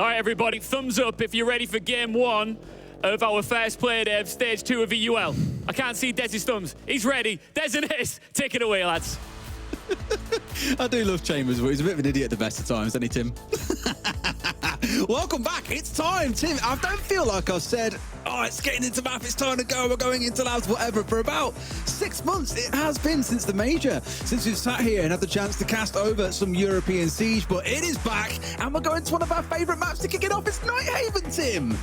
All right, everybody, thumbs up if you're ready for game one of our first play day of stage 2 of VUL. I can't see Desi's thumbs. He's ready. Des and Is, take it away, lads. I do love Chambers, but he's a bit of an idiot at the best of times, isn't he, Tim? Welcome back. It's time, Tim. I don't feel like I've said, oh, it's getting into math, it's time to go, we're going into labs, whatever, for about 6 months. It has been since the major, since we've sat here and had the chance to cast over some European Siege, but it is back, and we're going to one of our favourite maps to kick it off. It's Nighthaven, Tim.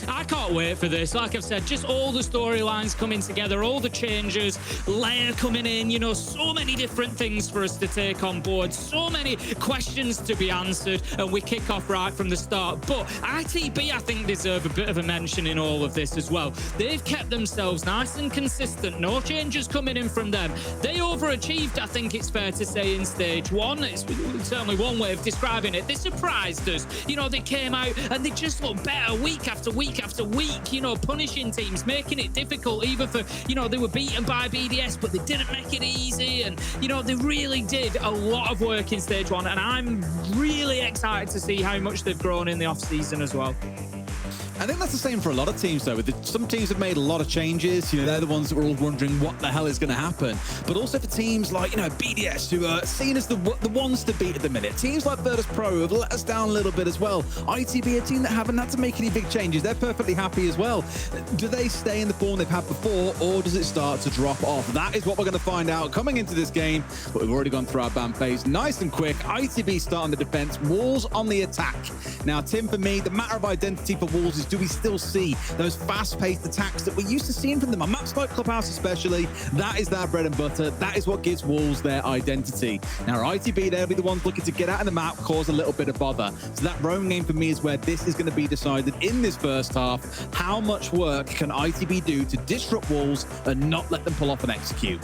I can't wait for this. Like I've said, just all the storylines coming together, all the changes, Lair coming in, you know, so many different things for us to take on board, so many questions to be answered, and we kick off right from the start. But ITB, I think, deserve a bit of a mention in all of this as well. They've kept themselves nice and consistent, no changes coming in from them. They overachieved, I think it's fair to say, in stage 1. It's certainly one way of describing it. They surprised us. You know, they came out and they just looked better week after week after week, you know, punishing teams, making it difficult, even for, you know, they were beaten by BDS, but they didn't make it easy. And, you know, they really did a lot of work in stage 1. And I'm really excited to see how much they've grown in the off-season as well. I think that's the same for a lot of teams, though. Some teams have made a lot of changes. You know, they're the ones that were all wondering what the hell is going to happen. But also for teams like, you know, BDS, who are seen as the ones to beat at the minute. Teams like Virtus Pro have let us down a little bit as well. ITB, a team that haven't had to make any big changes. They're perfectly happy as well. Do they stay in the form they've had before, or does it start to drop off? That is what we're going to find out coming into this game. But we've already gone through our ban phase nice and quick. ITB starting the defense, Wolves on the attack. Now, Tim, for me, the matter of identity for Wolves is, do we still see those fast-paced attacks that we're used to seeing from them on maps like Clubhouse especially? That is their bread and butter. That is what gives Wolves their identity. Now, ITB, they'll be the ones looking to get out of the map, cause a little bit of bother. So that roam game for me is where this is going to be decided in this first half. How much work can ITB do to disrupt Wolves and not let them pull off and execute?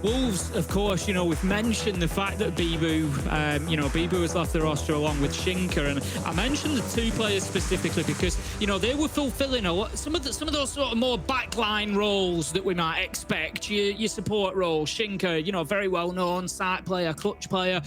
Wolves, of course, you know, we've mentioned the fact that Bibu, you know, Bibu has left the roster along with Shinka, and I mentioned the 2 players specifically because, you know, they were fulfilling a lot, some of those sort of more backline roles that we might expect. Your support role, Shinka, you know, very well known site player, clutch player,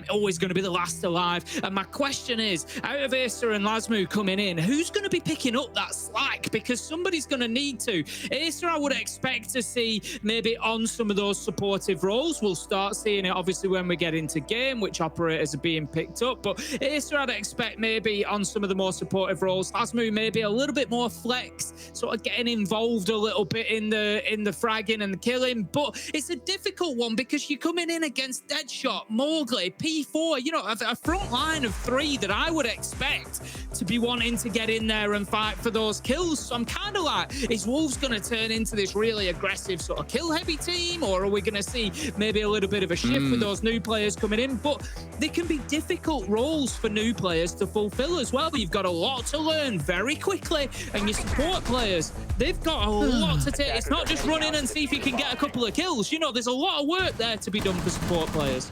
always going to be the last alive. And my question is, out of Acer and Lasmu coming in, who's going to be picking up that slack? Because somebody's going to need to. Acer, I would expect to see maybe on some of those supportive roles. We'll start seeing it obviously when we get into game, which operators are being picked up. But Acer, I'd expect maybe on some of the more supportive roles. Lasmu maybe a little bit more flex, sort of getting involved a little bit in the fragging and the killing. But it's a difficult one because you're coming in against Deadshot, Mowgli, P4, you know, a front line of 3 that I would expect to be wanting to get in there and fight for those kills. So I'm kind of like, is Wolves going to turn into this really aggressive sort of kill heavy team, or are we going to see maybe a little bit of a shift with those new players coming in? But they can be difficult roles for new players to fulfill as well. You've got a lot to learn very quickly, and your support players, they've got a lot to take. It's not just run in and see if you can get a couple of kills. You know, there's a lot of work there to be done for support players.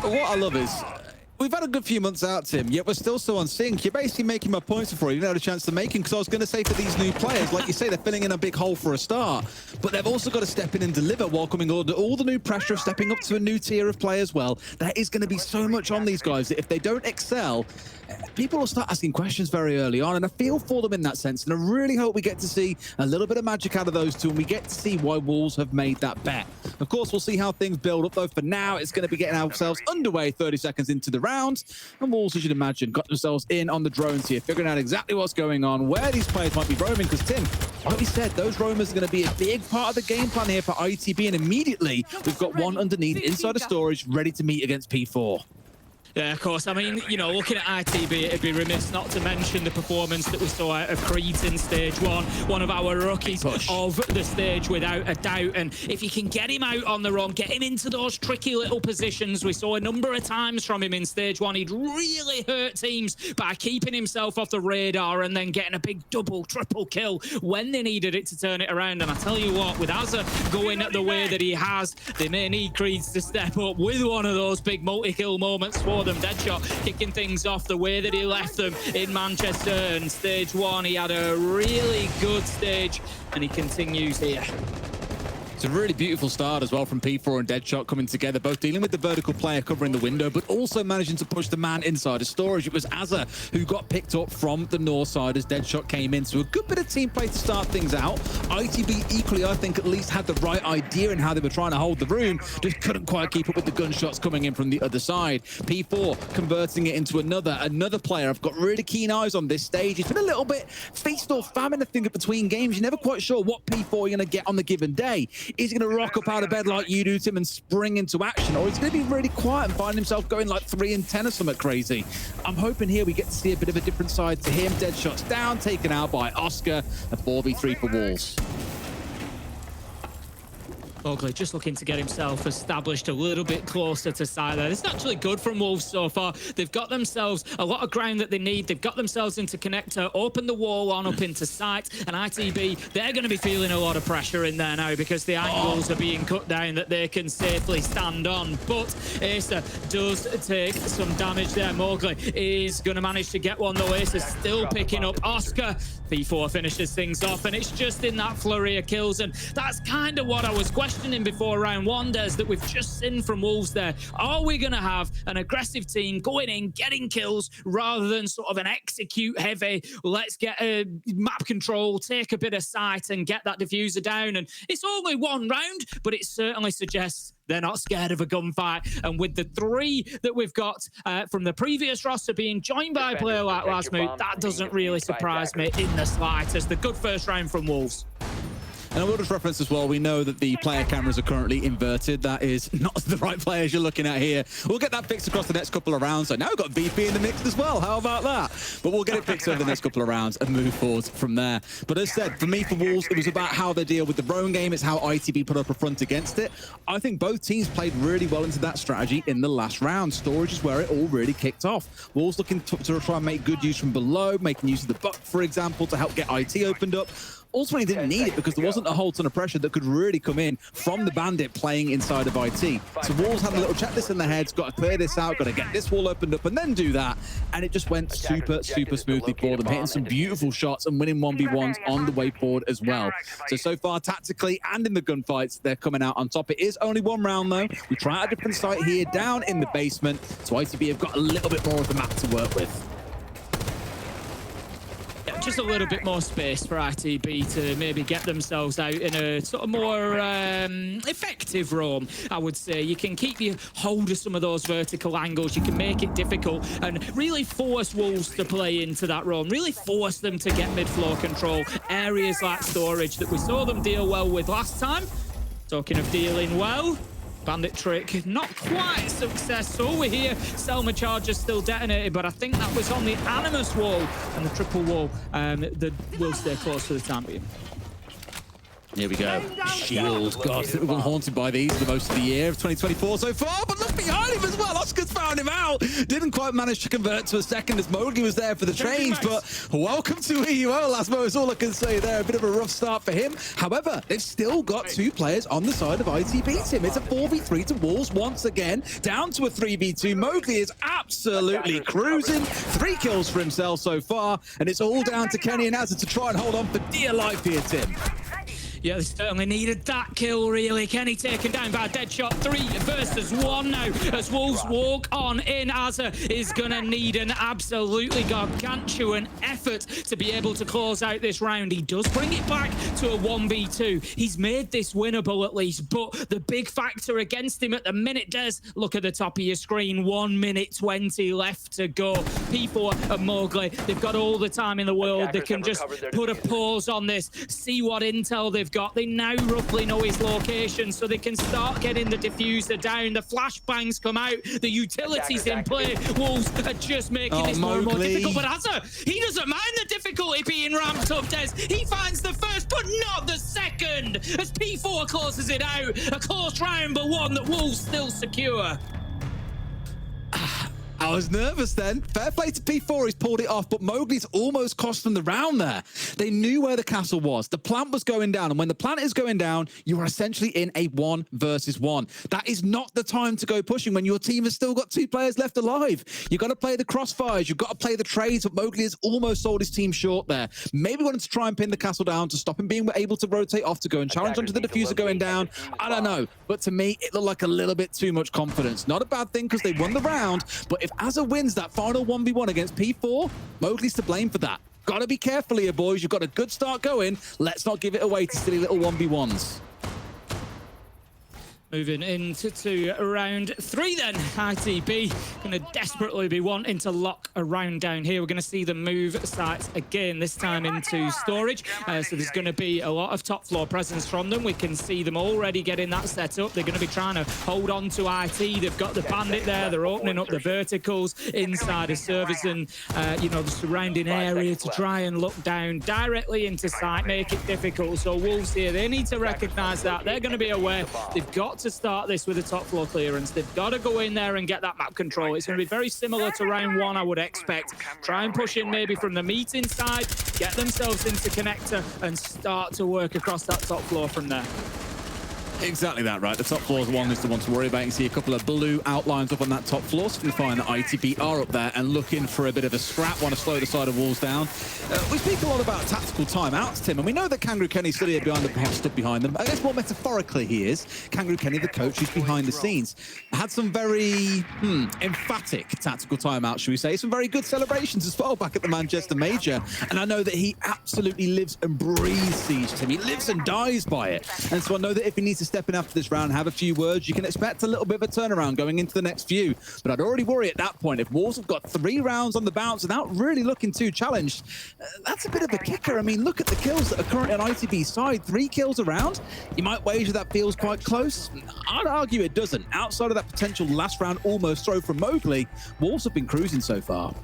What I love is, we've had a good few months out, Tim, yet we're still so on sync. You're basically making my points before you didn't have a chance to make them, because I was going to say for these new players, like you say, they're filling in a big hole for a start, but they've also got to step in and deliver while coming under all the new pressure of stepping up to a new tier of play as well. There is going to be so much on these guys that if they don't excel, people will start asking questions very early on, and I feel for them in that sense, and I really hope we get to see a little bit of magic out of those two, and we get to see why Wolves have made that bet. Of course, we'll see how things build up, though. For now, it's going to be getting ourselves underway 30 seconds into the round, and Wolves, as you'd imagine, got themselves in on the drones here, figuring out exactly what's going on, where these players might be roaming, because, Tim, like we said, those roamers are going to be a big part of the game plan here for ITB, and immediately we've got one underneath inside of storage ready to meet against P4. Yeah, of course. I mean, you know, looking at ITB, it'd be remiss not to mention the performance that we saw out of Creed in stage 1. One of our rookies of the stage, without a doubt. And if you can get him out on the run, get him into those tricky little positions, we saw a number of times from him in stage 1. He'd really hurt teams by keeping himself off the radar and then getting a big double, triple kill when they needed it to turn it around. And I tell you what, with Azza going the way that he has, they may need Creeds to step up with one of those big multi-kill moments for them. Deadshot kicking things off the way that he left them in Manchester in stage 1. He had a really good stage, and he continues here. It's a really beautiful start as well from P4 and Deadshot coming together, both dealing with the vertical player covering the window, but also managing to push the man inside of storage. It was Azza who got picked up from the north side as Deadshot came in. So a good bit of team play to start things out. ITB equally, I think, at least had the right idea in how they were trying to hold the room, just couldn't quite keep up with the gunshots coming in from the other side. P4 converting it into another player. I've got really keen eyes on this stage. It's been a little bit feast or famine, I think, between games. You're never quite sure what P4 you're going to get on the given day. Is he going to rock up out of bed like you do, Tim, and spring into action? Or is he going to be really quiet and find himself going like 3-10 or something crazy? I'm hoping here we get to see a bit of a different side to him. Deadshot's down, taken out by Oscar. A 4v3 for Wolves. Ugly just looking to get himself established a little bit closer to side there. It's actually good from Wolves so far. They've got themselves a lot of ground that they need. They've got themselves into connector, open the wall on up into sight, and ITB, they're going to be feeling a lot of pressure in there now because the angles are being cut down that they can safely stand on. But Acer does take some damage there. Mowgli is going to manage to get one though. Acer still picking up Oscar. P4 finishes things off, and it's just in that flurry of kills, and that's kind of what I was questioning before round one, Des, that we've just seen from Wolves there. Are we going to have an aggressive team going in, getting kills, rather than sort of an execute heavy, let's get a map control, take a bit of sight and get that diffuser down? And it's only one round, but it certainly suggests they're not scared of a gunfight. And with the 3 that we've got from the previous roster being joined by a player like Lasmoot, that doesn't really surprise me in the slightest. The good first round from Wolves. And I will just reference as well, we know that the player cameras are currently inverted. That is not the right players you're looking at here. We'll get that fixed across the next couple of rounds. So now we've got VP in the mix as well. How about that? But we'll get it fixed over the next couple of rounds and move forward from there. But as said, for me, for Wolves, it was about how they deal with the drone game. It's how ITB put up a front against it. I think both teams played really well into that strategy in the last round. Storage is where it all really kicked off. Wolves looking to try and make good use from below, making use of the buck, for example, to help get IT opened up. Ultimately didn't need it because there wasn't a whole ton of pressure that could really come in from the Bandit playing inside of IT. So Wolves had a little checklist in their heads, got to clear this out, got to get this wall opened up and then do that. And it just went super smoothly for them, hitting some beautiful shots and winning 1v1s on the way forward as well. So far, tactically and in the gunfights, they're coming out on top. It is only one round though. We try a different site here down in the basement. So ITB have got a little bit more of the map to work with. Just a little bit more space for ITB to maybe get themselves out in a sort of more effective roam, I would say. You can keep your hold of some of those vertical angles. You can make it difficult and really force Wolves to play into that roam. Really force them to get mid-floor control. Areas like storage that we saw them deal well with last time. Talking of dealing well, Bandit trick, not quite successful. We hear Selma Charger still detonated, but I think that was on the Animus wall and the triple wall that will stay close for the time being. Here we go. Shield. God, we've been haunted by these for most of the year of 2024 so far, but look behind him as well. Oscar's found him out. Didn't quite manage to convert to a second as Mowgli was there for the change, but welcome to EUO, Lasmo, is all I can say there. A bit of a rough start for him. However, they've still got 2 players on the side of ITB team. It's a 4v3 to Wolves once again, down to a 3v2. Mowgli is absolutely cruising. 3 kills for himself so far, and it's all down to Kenny and Azza to try and hold on for dear life here, Tim. Yeah, they certainly needed that kill, really. Kenny taken down by a Deadshot. 3 versus 1 now as Wolves walk on in. Azza is going to need an absolutely gargantuan effort to be able to close out this round. He does bring it back to a 1v2. He's made this winnable at least, but the big factor against him at the minute, Des, look at the top of your screen, 1 minute 20 left to go. P4 and Mowgli, they've got all the time in the world. They can just put a pause on this, see what intel they've got. They now roughly know his location, so they can start getting the diffuser down. The flashbangs come out, the utilities in play. Wolves are just making this more and more difficult. But Azza, he doesn't mind the difficulty being ramped up, Des. He finds the first, but not the second, as P4 closes it out. A close round, but one that Wolves still secure. I was nervous then. Fair play to P4, he's pulled it off, but Mowgli's almost cost them the round there. They knew where the castle was. The plant was going down, and when the plant is going down, you are essentially in a 1 versus 1. That is not the time to go pushing when your team has still got 2 players left alive. You've got to play the crossfires, you've got to play the trades, but Mowgli has almost sold his team short there. Maybe wanted to try and pin the castle down to stop him being able to rotate off to go and challenge onto the diffuser going down. I don't know, but to me, it looked like a little bit too much confidence. Not a bad thing because they won the round, but if Azza wins that final 1v1 against P4, Mowgli's to blame for that. Got to be careful here, boys. You've got a good start going. Let's not give it away to silly little 1v1s. Moving into round 3 then. ITB going to desperately be wanting to lock a round down here. We're going to see them move sites again, this time into storage. So there's going to be a lot of top floor presence from them. We can see them already getting that set up. They're going to be trying to hold on to IT. They've got the bandit there. They're opening up the verticals inside of servers and, you know, the surrounding area to try and look down directly into site, make it difficult. So Wolves here, they need to recognize that. They're going to be aware. They've got to start this with a top floor clearance. They've got to go in there and get that map control. It's going to be very similar to round 1, I would expect. Try and push in maybe from the meeting side, get themselves into connector and start to work across that top floor from there. Exactly that, right? The top floor is one to want to worry about. You can see a couple of blue outlines up on that top floor, so we find that ITB are up there and looking for a bit of a scrap, want to slow the side of Wolves down. We speak a lot about tactical timeouts, Tim, and we know that Kangaroo Kenny stood behind them. I guess more metaphorically he is. Kangaroo Kenny, the coach, who's behind the scenes, had some very emphatic tactical timeouts, should we say. Some very good celebrations as well back at the Manchester Major. And I know that he absolutely lives and breathes Siege, Tim. He lives and dies by it. And so I know that if he needs to step in after this round and have a few words, you can expect a little bit of a turnaround going into the next few. But I'd already worry at that point. If Wolves have got 3 rounds on the bounce without really looking too challenged, that's a bit of a kicker. I mean, look at the kills that are currently on ITB's side. 3 kills around. You might wager that feels quite close. I'd argue it doesn't. Outside of that potential last round almost throw from Mowgli, Wolves have been cruising so far.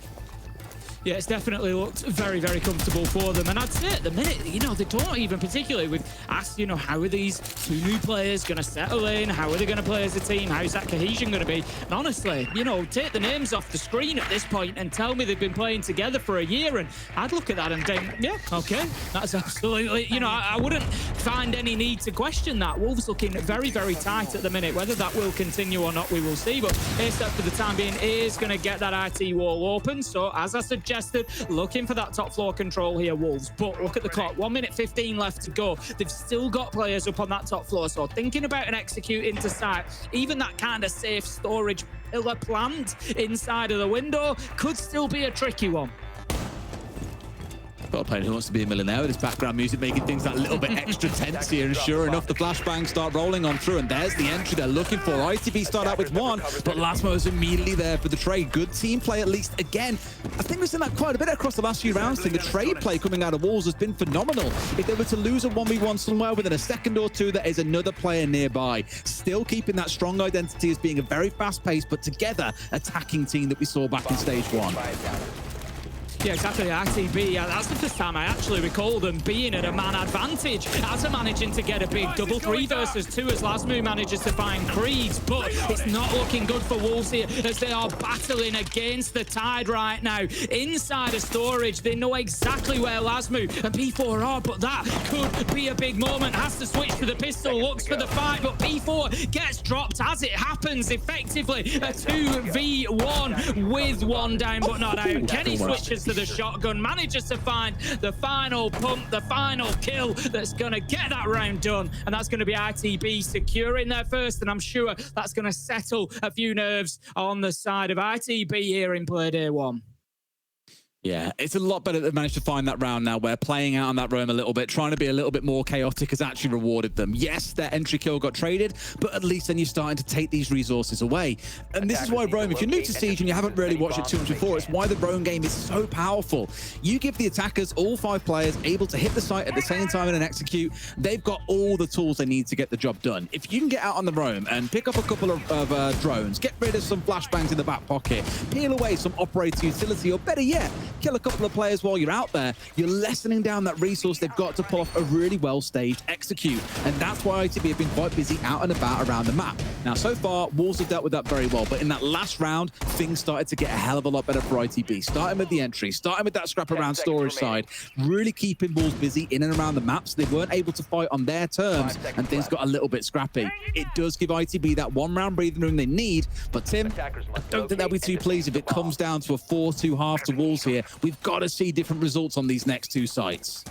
Yeah, it's definitely looked very, very comfortable for them. And I'd say at the minute, you know, they don't even particularly, we've asked, you know, how are these 2 new players going to settle in? How are they going to play as a team? How's that cohesion going to be? And honestly, you know, take the names off the screen at this point and tell me they've been playing together for a year. And I'd look at that and think, yeah, okay, that's absolutely, you know, I wouldn't find any need to question that. Wolves looking very, very tight at the minute. Whether that will continue or not, we will see. But ASAP for the time being is going to get that IT wall open. So as I suggested, looking for that top floor control here, Wolves. But look at the clock, 1 minute 15 left to go. They've still got players up on that top floor, so thinking about an execute into site, even that kind of safe storage pillar plant inside of the window could still be a tricky one. Got a player who wants to be a millionaire with his background music making things that little bit extra tense here, and sure enough the flashbangs start rolling on through, and there's the entry they're looking for. ITB start out with 1, but Lasmo is immediately there for the trade. Good team play at least again. I think we've seen that quite a bit across the last few rounds. The trade play coming out of Wolves has been phenomenal. If they were to lose a 1v1 somewhere within a second or 2, there is another player nearby. Still keeping that strong identity as being a very fast-paced but together attacking team that we saw back in stage 1. Yeah, exactly. ITB, that's the first time I actually recall them being at a man advantage. As managing to get a big double 3 versus 2 as Lasmu manages to find Creeds, but it's not looking good for Wolves here as they are battling against the tide right now. Inside of storage, they know exactly where Lasmu and P4 are, but that could be a big moment. Has to switch to the pistol, looks for the fight, but P4 gets dropped as it happens effectively. A 2v1 with 1 down but not out. Kenny switches to the shotgun, manages to find the final pump, the final kill that's going to get that round done, and that's going to be ITB securing their first, and I'm sure that's going to settle a few nerves on the side of ITB here in play day 1. Yeah, it's a lot better that they've managed to find that round now where playing out on that roam a little bit, trying to be a little bit more chaotic has actually rewarded them. Yes, their entry kill got traded, but at least then you're starting to take these resources away. And this is why roam, if you're new to Siege and you haven't really watched it too much before, it's why the roam game is so powerful. You give the attackers, all 5 players, able to hit the site at the same time and execute, they've got all the tools they need to get the job done. If you can get out on the roam and pick up a couple of drones, get rid of some flashbangs in the back pocket, peel away some operator utility, or better yet, kill a couple of players while you're out there, you're lessening down that resource they've got to pull off a really well-staged execute. And that's why ITB have been quite busy out and about around the map. Now, so far, Wolves have dealt with that very well, but in that last round, things started to get a hell of a lot better for ITB. Starting with the entry, starting with that scrap around storage side, really keeping Wolves busy in and around the maps. They weren't able to fight on their terms, and things got a little bit scrappy. It does give ITB that one-round breathing room they need, but Tim, I don't think they'll be too pleased if it comes down to a 4-2 half to Wolves here. We've got to see different results on these next two sites.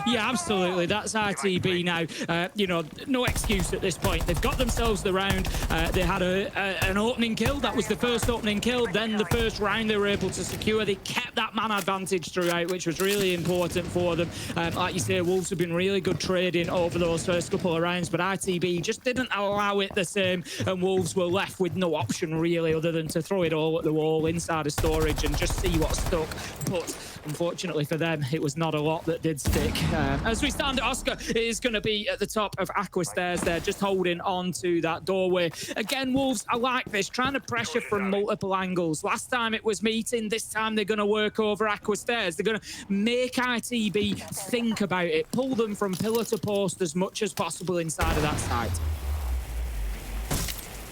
Yeah, absolutely. That's ITB now. You know, no excuse at this point. They've got themselves the round. They had an opening kill. That was the first opening kill. Then the first round they were able to secure. They kept that man advantage throughout, which was really important for them. Like you say, Wolves have been really good trading over those first couple of rounds, but ITB just didn't allow it the same, and Wolves were left with no option really other than to throw it all at the wall inside of storage and just see what stuck. But unfortunately for them, it was not a lot that did stick. As we stand, Oscar is going to be at the top of Aqua Stairs there, just holding on to that doorway. Again, Wolves, I like this, trying to pressure from multiple angles. Last time it was meeting, this time they're going to work over Aqua Stairs. They're going to make ITB think about it, pull them from pillar to post as much as possible inside of that site.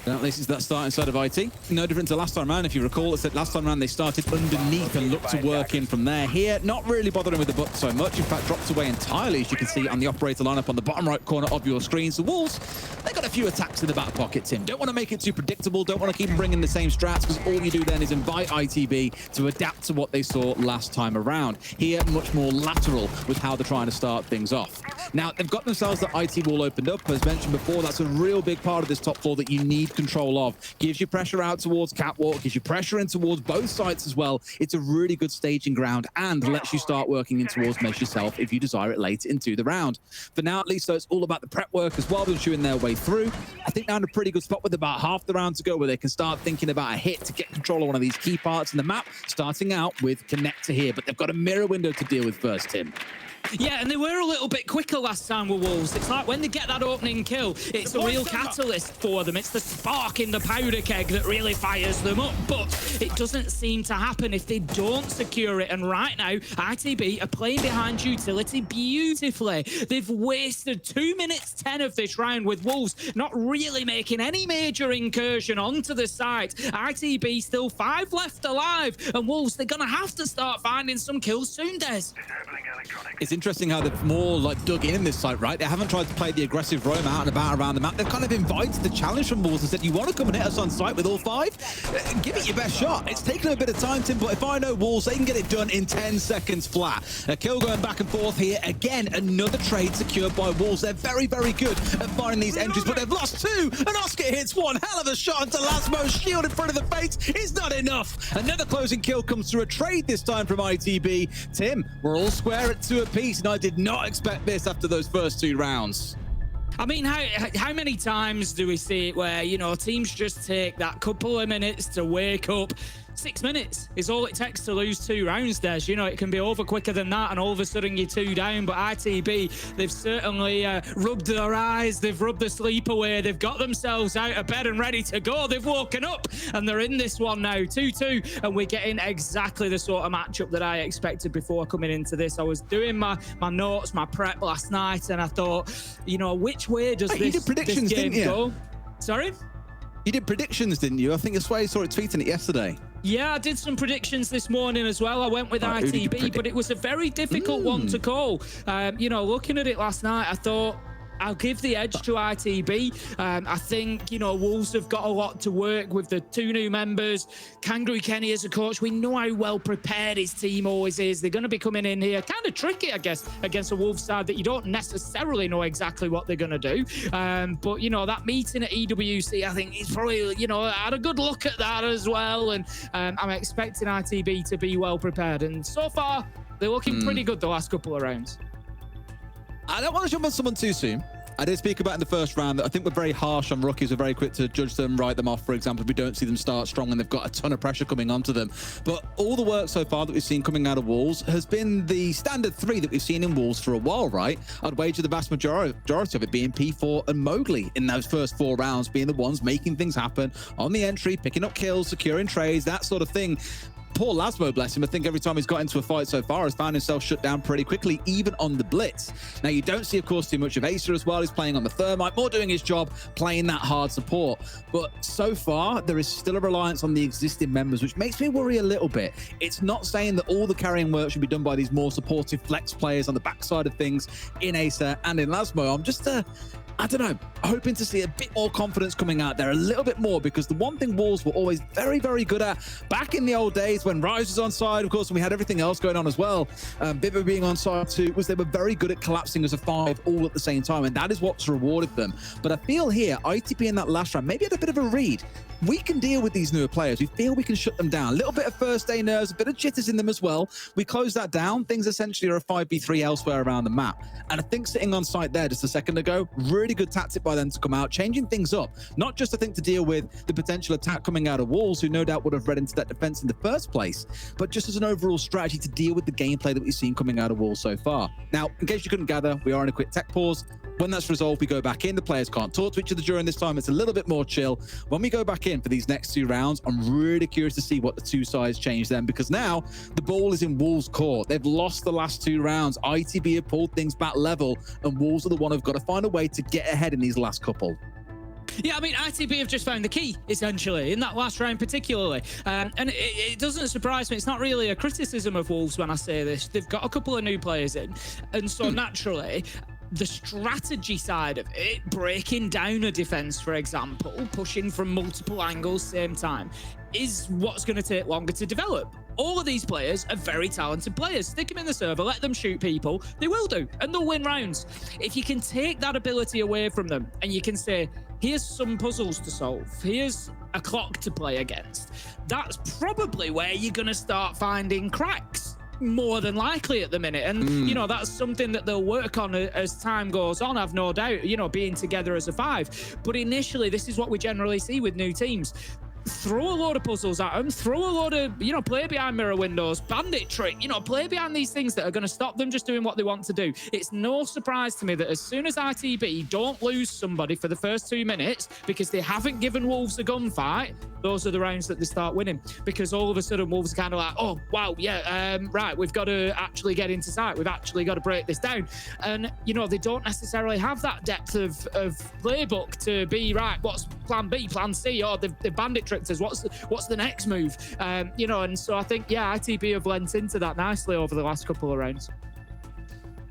Now, this is that start inside of IT. No different to last time around. If you recall, it's that last time around they started underneath and looked to work in from there. Here, not really bothering with the butt so much. In fact, dropped away entirely, as you can see on the operator lineup on the bottom right corner of your screen. So Wolves, they got a few attacks in the back pocket, Tim. Don't want to make it too predictable. Don't want to keep bringing the same strats, because all you do then is invite ITB to adapt to what they saw last time around. Here, much more lateral with how they're trying to start things off. Now, they've got themselves the IT wall opened up. As mentioned before, that's a real big part of this top floor that you need control of. Gives you pressure out towards Catwalk, gives you pressure in towards both sites as well. It's a really good staging ground and lets you start working in towards mesh yourself if you desire it late into the round. For now, at least, so it's all about the prep work as well, ensuring their way through. I think they're in a pretty good spot with about half the round to go, where they can start thinking about a hit to get control of one of these key parts in the map, starting out with connector here. But they've got a mirror window to deal with first, Tim. Yeah, and they were a little bit quicker last time with Wolves. It's like when they get that opening kill, it's a real catalyst for them. It's the spark in the powder keg that really fires them up. But it doesn't seem to happen if they don't secure it. And right now, ITB are playing behind utility beautifully. They've wasted 2 minutes 10 of this round with Wolves not really making any major incursion onto the site. ITB still 5 left alive. And Wolves, they're going to have to start finding some kills soon, Des. It's interesting how they've more like dug in this site, right? They haven't tried to play the aggressive roam out and about around the map. They've kind of invited the challenge from Wolves and said, you want to come and hit us on site with all 5? Give it your best shot. It's taken a bit of time, Tim, but if I know Wolves, they can get it done in 10 seconds flat. A kill going back and forth here. Again, another trade secured by Wolves. They're very, very good at finding these entries, but they've lost 2. And Oscar hits one. Hell of a shot into Lasmo's shield in front of the face. It's not enough. Another closing kill comes through a trade this time from ITB. Tim, we're all square at 2 apiece, and I did not expect this after those first 2 rounds. I mean, how many times do we see it where, you know, teams just take that couple of minutes to wake up? 6 minutes is all it takes to lose 2 rounds, Des. You know, it can be over quicker than that, and all of a sudden you're 2 down. But ITB, they've certainly rubbed their eyes, they've rubbed the sleep away, they've got themselves out of bed and ready to go. They've woken up, and they're in this one now, 2-2, and we're getting exactly the sort of matchup that I expected before coming into this. I was doing my notes, my prep last night, and I thought, you know, which way does this game go? Sorry? You did predictions, didn't you? I think that's why I saw it tweeting it yesterday. Yeah, I did some predictions this morning as well. I went with ITB, but it was a very difficult one to call. You know, looking at it last night, I thought, I'll give the edge to ITB. I think, you know, Wolves have got a lot to work with the 2 new members. Kangaroo Kenny as a coach, we know how well prepared his team always is. They're going to be coming in here kind of tricky, I guess, against a Wolves side that you don't necessarily know exactly what they're going to do. But, you know, that meeting at EWC, I think he's probably, you know, had a good look at that as well. And I'm expecting ITB to be well prepared. And so far, they're looking pretty good the last couple of rounds. I don't want to jump on someone too soon. I did speak about in the first round that I think we're very harsh on rookies. We're very quick to judge them, write them off, for example, if we don't see them start strong and they've got a ton of pressure coming onto them. But all the work so far that we've seen coming out of Wolves has been the standard 3 that we've seen in Wolves for a while, right? I'd wager the vast majority of it being P4 and Mowgli in those first 4 rounds, being the ones making things happen on the entry, picking up kills, securing trades, that sort of thing. Poor Lasmo, bless him, I think every time he's got into a fight so far has found himself shut down pretty quickly, even on the blitz. Now, you don't see, of course, too much of Acer as well. He's playing on the Thermite, more doing his job, playing that hard support. But so far, there is still a reliance on the existing members, which makes me worry a little bit. It's not saying that all the carrying work should be done by these more supportive flex players on the backside of things in Acer and in Lasmo. I'm just I don't know, hoping to see a bit more confidence coming out there, a little bit more, because the one thing Wolves were always very, very good at back in the old days when Rise was on side, of course, and we had everything else going on as well, Bibo being on side too, was they were very good at collapsing as a 5 all at the same time, and that is what's rewarded them. But I feel here, ITB in that last round maybe had a bit of a read. We can deal with these newer players. We feel we can shut them down. A little bit of first day nerves, a bit of jitters in them as well. We close that down. Things essentially are a 5v3 elsewhere around the map. And I think sitting on site there just a second ago, really good tactic by them to come out, changing things up. Not just, I think, to deal with the potential attack coming out of Wolves, who no doubt would have read into that defense in the first place, but just as an overall strategy to deal with the gameplay that we've seen coming out of Wolves so far. Now, in case you couldn't gather, we are in a quick tech pause. When that's resolved, we go back in. The players can't talk to each other during this time. It's a little bit more chill. When we go back in for these next 2 rounds, I'm really curious to see what the two sides change then, because now the ball is in Wolves' court. They've lost the last 2 rounds. ITB have pulled things back level, and Wolves are the one who've got to find a way to get ahead in these last couple. Yeah, I mean, ITB have just found the key, essentially, in that last round particularly. And it doesn't surprise me. It's not really a criticism of Wolves when I say this. They've got a couple of new players in. And so naturally, the strategy side of it, breaking down a defense, for example, pushing from multiple angles same time, is what's going to take longer to develop. All of these players are very talented players. Stick them in the server, let them shoot people. They will do, and they'll win rounds. If you can take that ability away from them and you can say, here's some puzzles to solve, here's a clock to play against, that's probably where you're going to start finding cracks. More than likely at the minute, and you know, that's something that they'll work on as time goes on, I've no doubt, you know, being together as a 5. But initially, this is what we generally see with new teams. Throw a load of puzzles at them, throw a load of, you know, play behind mirror windows, bandit trick, you know, play behind these things that are going to stop them just doing what they want to do. It's no surprise to me that as soon as ITB don't lose somebody for the first 2 minutes because they haven't given Wolves a gunfight, those are the rounds that they start winning, because all of a sudden Wolves are kind of like, oh wow, yeah, right, we've got to actually get into sight, we've actually got to break this down. And you know, they don't necessarily have that depth of playbook to be right, what's plan B, plan C, or the bandit trick us. What's the next move? You know, and so I think, yeah, ITB have lent into that nicely over the last couple of rounds.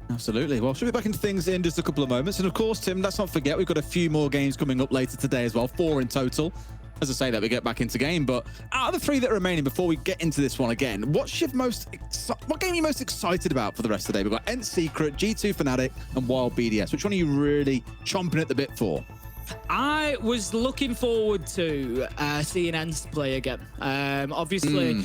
Absolutely. Well, should we be back into things in just a couple of moments? And of course, Tim, let's not forget, we've got a few more games coming up later today as well, 4 in total. As I say that, we get back into game. But out of the 3 that are remaining, before we get into this one again, what game are you most excited about for the rest of the day? We've got Ent Secret, G2 Fnatic, and Wild BDS. Which one are you really chomping at the bit for? I was looking forward to seeing Ents play again. Obviously,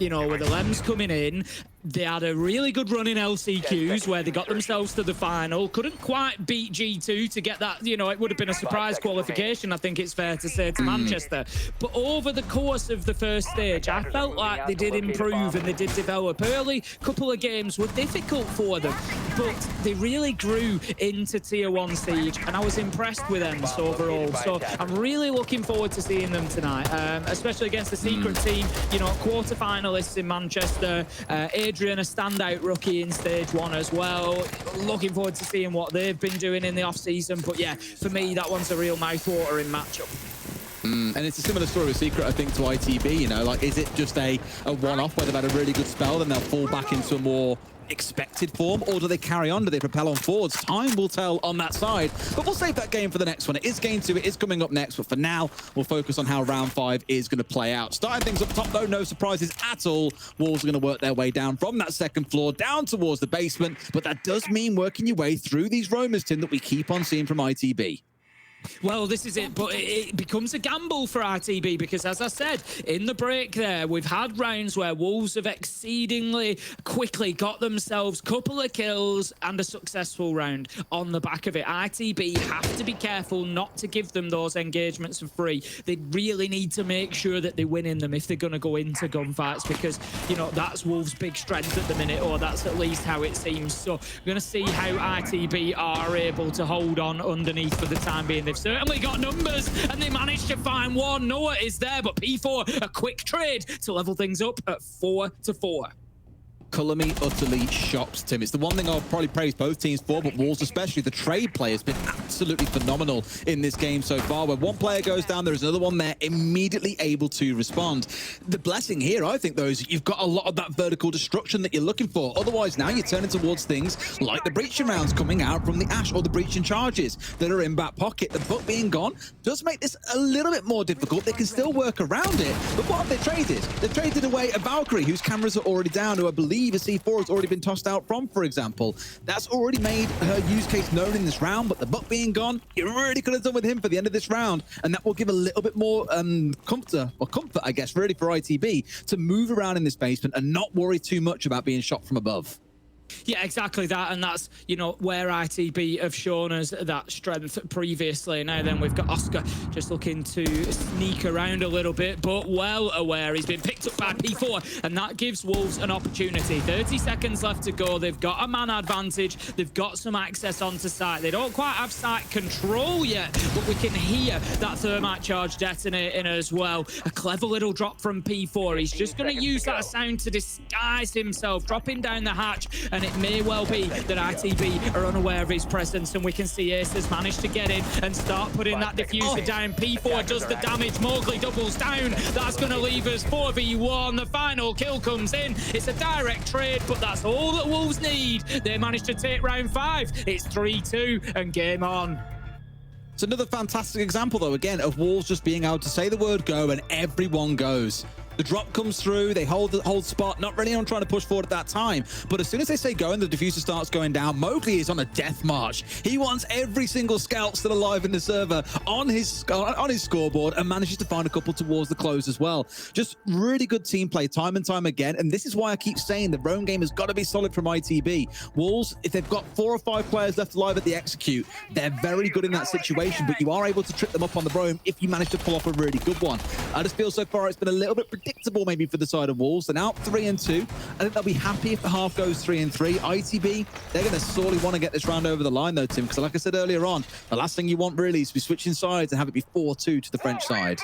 you know, with the Lems coming in, they had a really good run in LCQs where they got themselves to the final. Couldn't quite beat G2 to get that, you know, it would have been a surprise qualification, I think it's fair to say, to Manchester. But over the course of the first stage, I felt like they did improve and they did develop. Early couple of games were difficult for them, but they really grew into Tier 1 Siege, and I was impressed with Ents overall. So I'm really looking forward to seeing them tonight, especially against the Secret team, you know, quarter-finalists in Manchester. Adrian, a standout rookie in stage 1 as well. Looking forward to seeing what they've been doing in the off-season. But yeah, for me, that one's a real mouthwatering matchup. And it's a similar story with Secret, I think, to ITB, you know, like, is it just a one-off where they've had a really good spell, then they'll fall back into a more expected form, or do they carry on? Do they propel on forwards? Time will tell on that side, but we'll save that game for the next one. It is game 2, it is coming up next, but for now, we'll focus on how round 5 is going to play out. Starting things up top, though, no surprises at all. Wolves are going to work their way down from that second floor, down towards the basement, but that does mean working your way through these roamers, Tim, that we keep on seeing from ITB. Well, this is it, but it becomes a gamble for ITB because, as I said, in the break there, we've had rounds where Wolves have exceedingly quickly got themselves a couple of kills and a successful round on the back of it. ITB have to be careful not to give them those engagements for free. They really need to make sure that they win in them if they're going to go into gunfights, because, you know, that's Wolves' big strength at the minute, or that's at least how it seems. So we're going to see how ITB are able to hold on underneath for the time being. They've certainly got numbers, and they managed to find one. Noah is there, but P4, a quick trade to level things up at 4-4. Colour me utterly shocked, Tim. It's the one thing I'll probably praise both teams for, but Wolves especially, the trade play has been absolutely phenomenal in this game so far. Where one player goes down, there's another one there immediately able to respond. The blessing here, I think, though, is you've got a lot of that vertical destruction that you're looking for. Otherwise, now you're turning towards things like the breaching rounds coming out from the Ash or the breaching charges that are in back pocket. The book being gone does make this a little bit more difficult. They can still work around it, but what have they traded? They've traded away a Valkyrie whose cameras are already down, who I believe a C4 has already been tossed out from, for example. That's already made her use case known in this round, but the buck being gone, you really could have done with him for the end of this round, and that will give a little bit more comfort, I guess, really, for ITB to move around in this basement and not worry too much about being shot from above. Yeah, exactly that, and that's, you know, where ITB have shown us that strength previously. Now then, we've got Oscar just looking to sneak around a little bit, but well aware he's been picked up by P4, and that gives Wolves an opportunity. 30 seconds left to go. They've got a man advantage. They've got some access onto site. They don't quite have site control yet, but we can hear that thermite charge detonating as well. A clever little drop from P4. He's just going to use that sound to disguise himself, dropping down the hatch, and it may well be that ITB are unaware of his presence, and we can see Ace has managed to get in and start putting that diffuser down. P4 does the damage. Mowgli doubles down. That's going to leave us 4v1. The final kill comes in. It's a direct trade, but that's all that Wolves need. They managed to take round 5. It's 3-2 and game on. It's another fantastic example, though, again, of Wolves just being able to say the word go and everyone goes. The drop comes through, they hold spot, not really on trying to push forward at that time. But as soon as they say go and the diffuser starts going down, Mowgli is on a death march. He wants every single scout still alive in the server on his scoreboard, and manages to find a couple towards the close as well. Just really good team play time and time again. And this is why I keep saying the roam game has got to be solid from ITB. Wolves, if they've got 4 or 5 players left alive at the execute, they're very good in that situation, but you are able to trip them up on the roam if you manage to pull off a really good one. I just feel so far it's been a little bit predictable maybe for the side of Wolves. They're now 3-2. I think they'll be happy if the half goes 3-3. ITB, they're going to sorely want to get this round over the line, though, Tim, because like I said earlier on, the last thing you want really is to be switching sides and have it be 4-2 to the French side.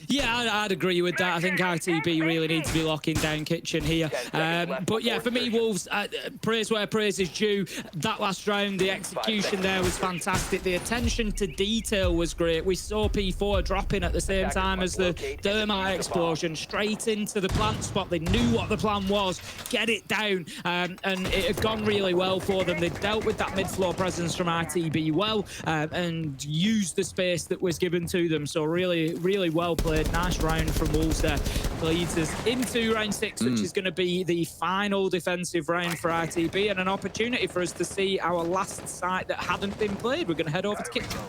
Yeah, I'd agree with that. I think ITB really need to be locking down Kitchen here. But yeah, for me, Wolves, praise where praise is due. That last round, the execution there was fantastic. The attention to detail was great. We saw P4 dropping at the same time as the thermite explosion straight into the plant spot. They knew what the plan was, get it down, and it had gone really well for them. They dealt with that mid-floor presence from ITB well, and used the space that was given to them. So really, really well played. Nice round from Wolves there. Leads us into round 6, which is going to be the final defensive round for ITB, and an opportunity for us to see our last site that hadn't been played. We're going to head over to Kitchen.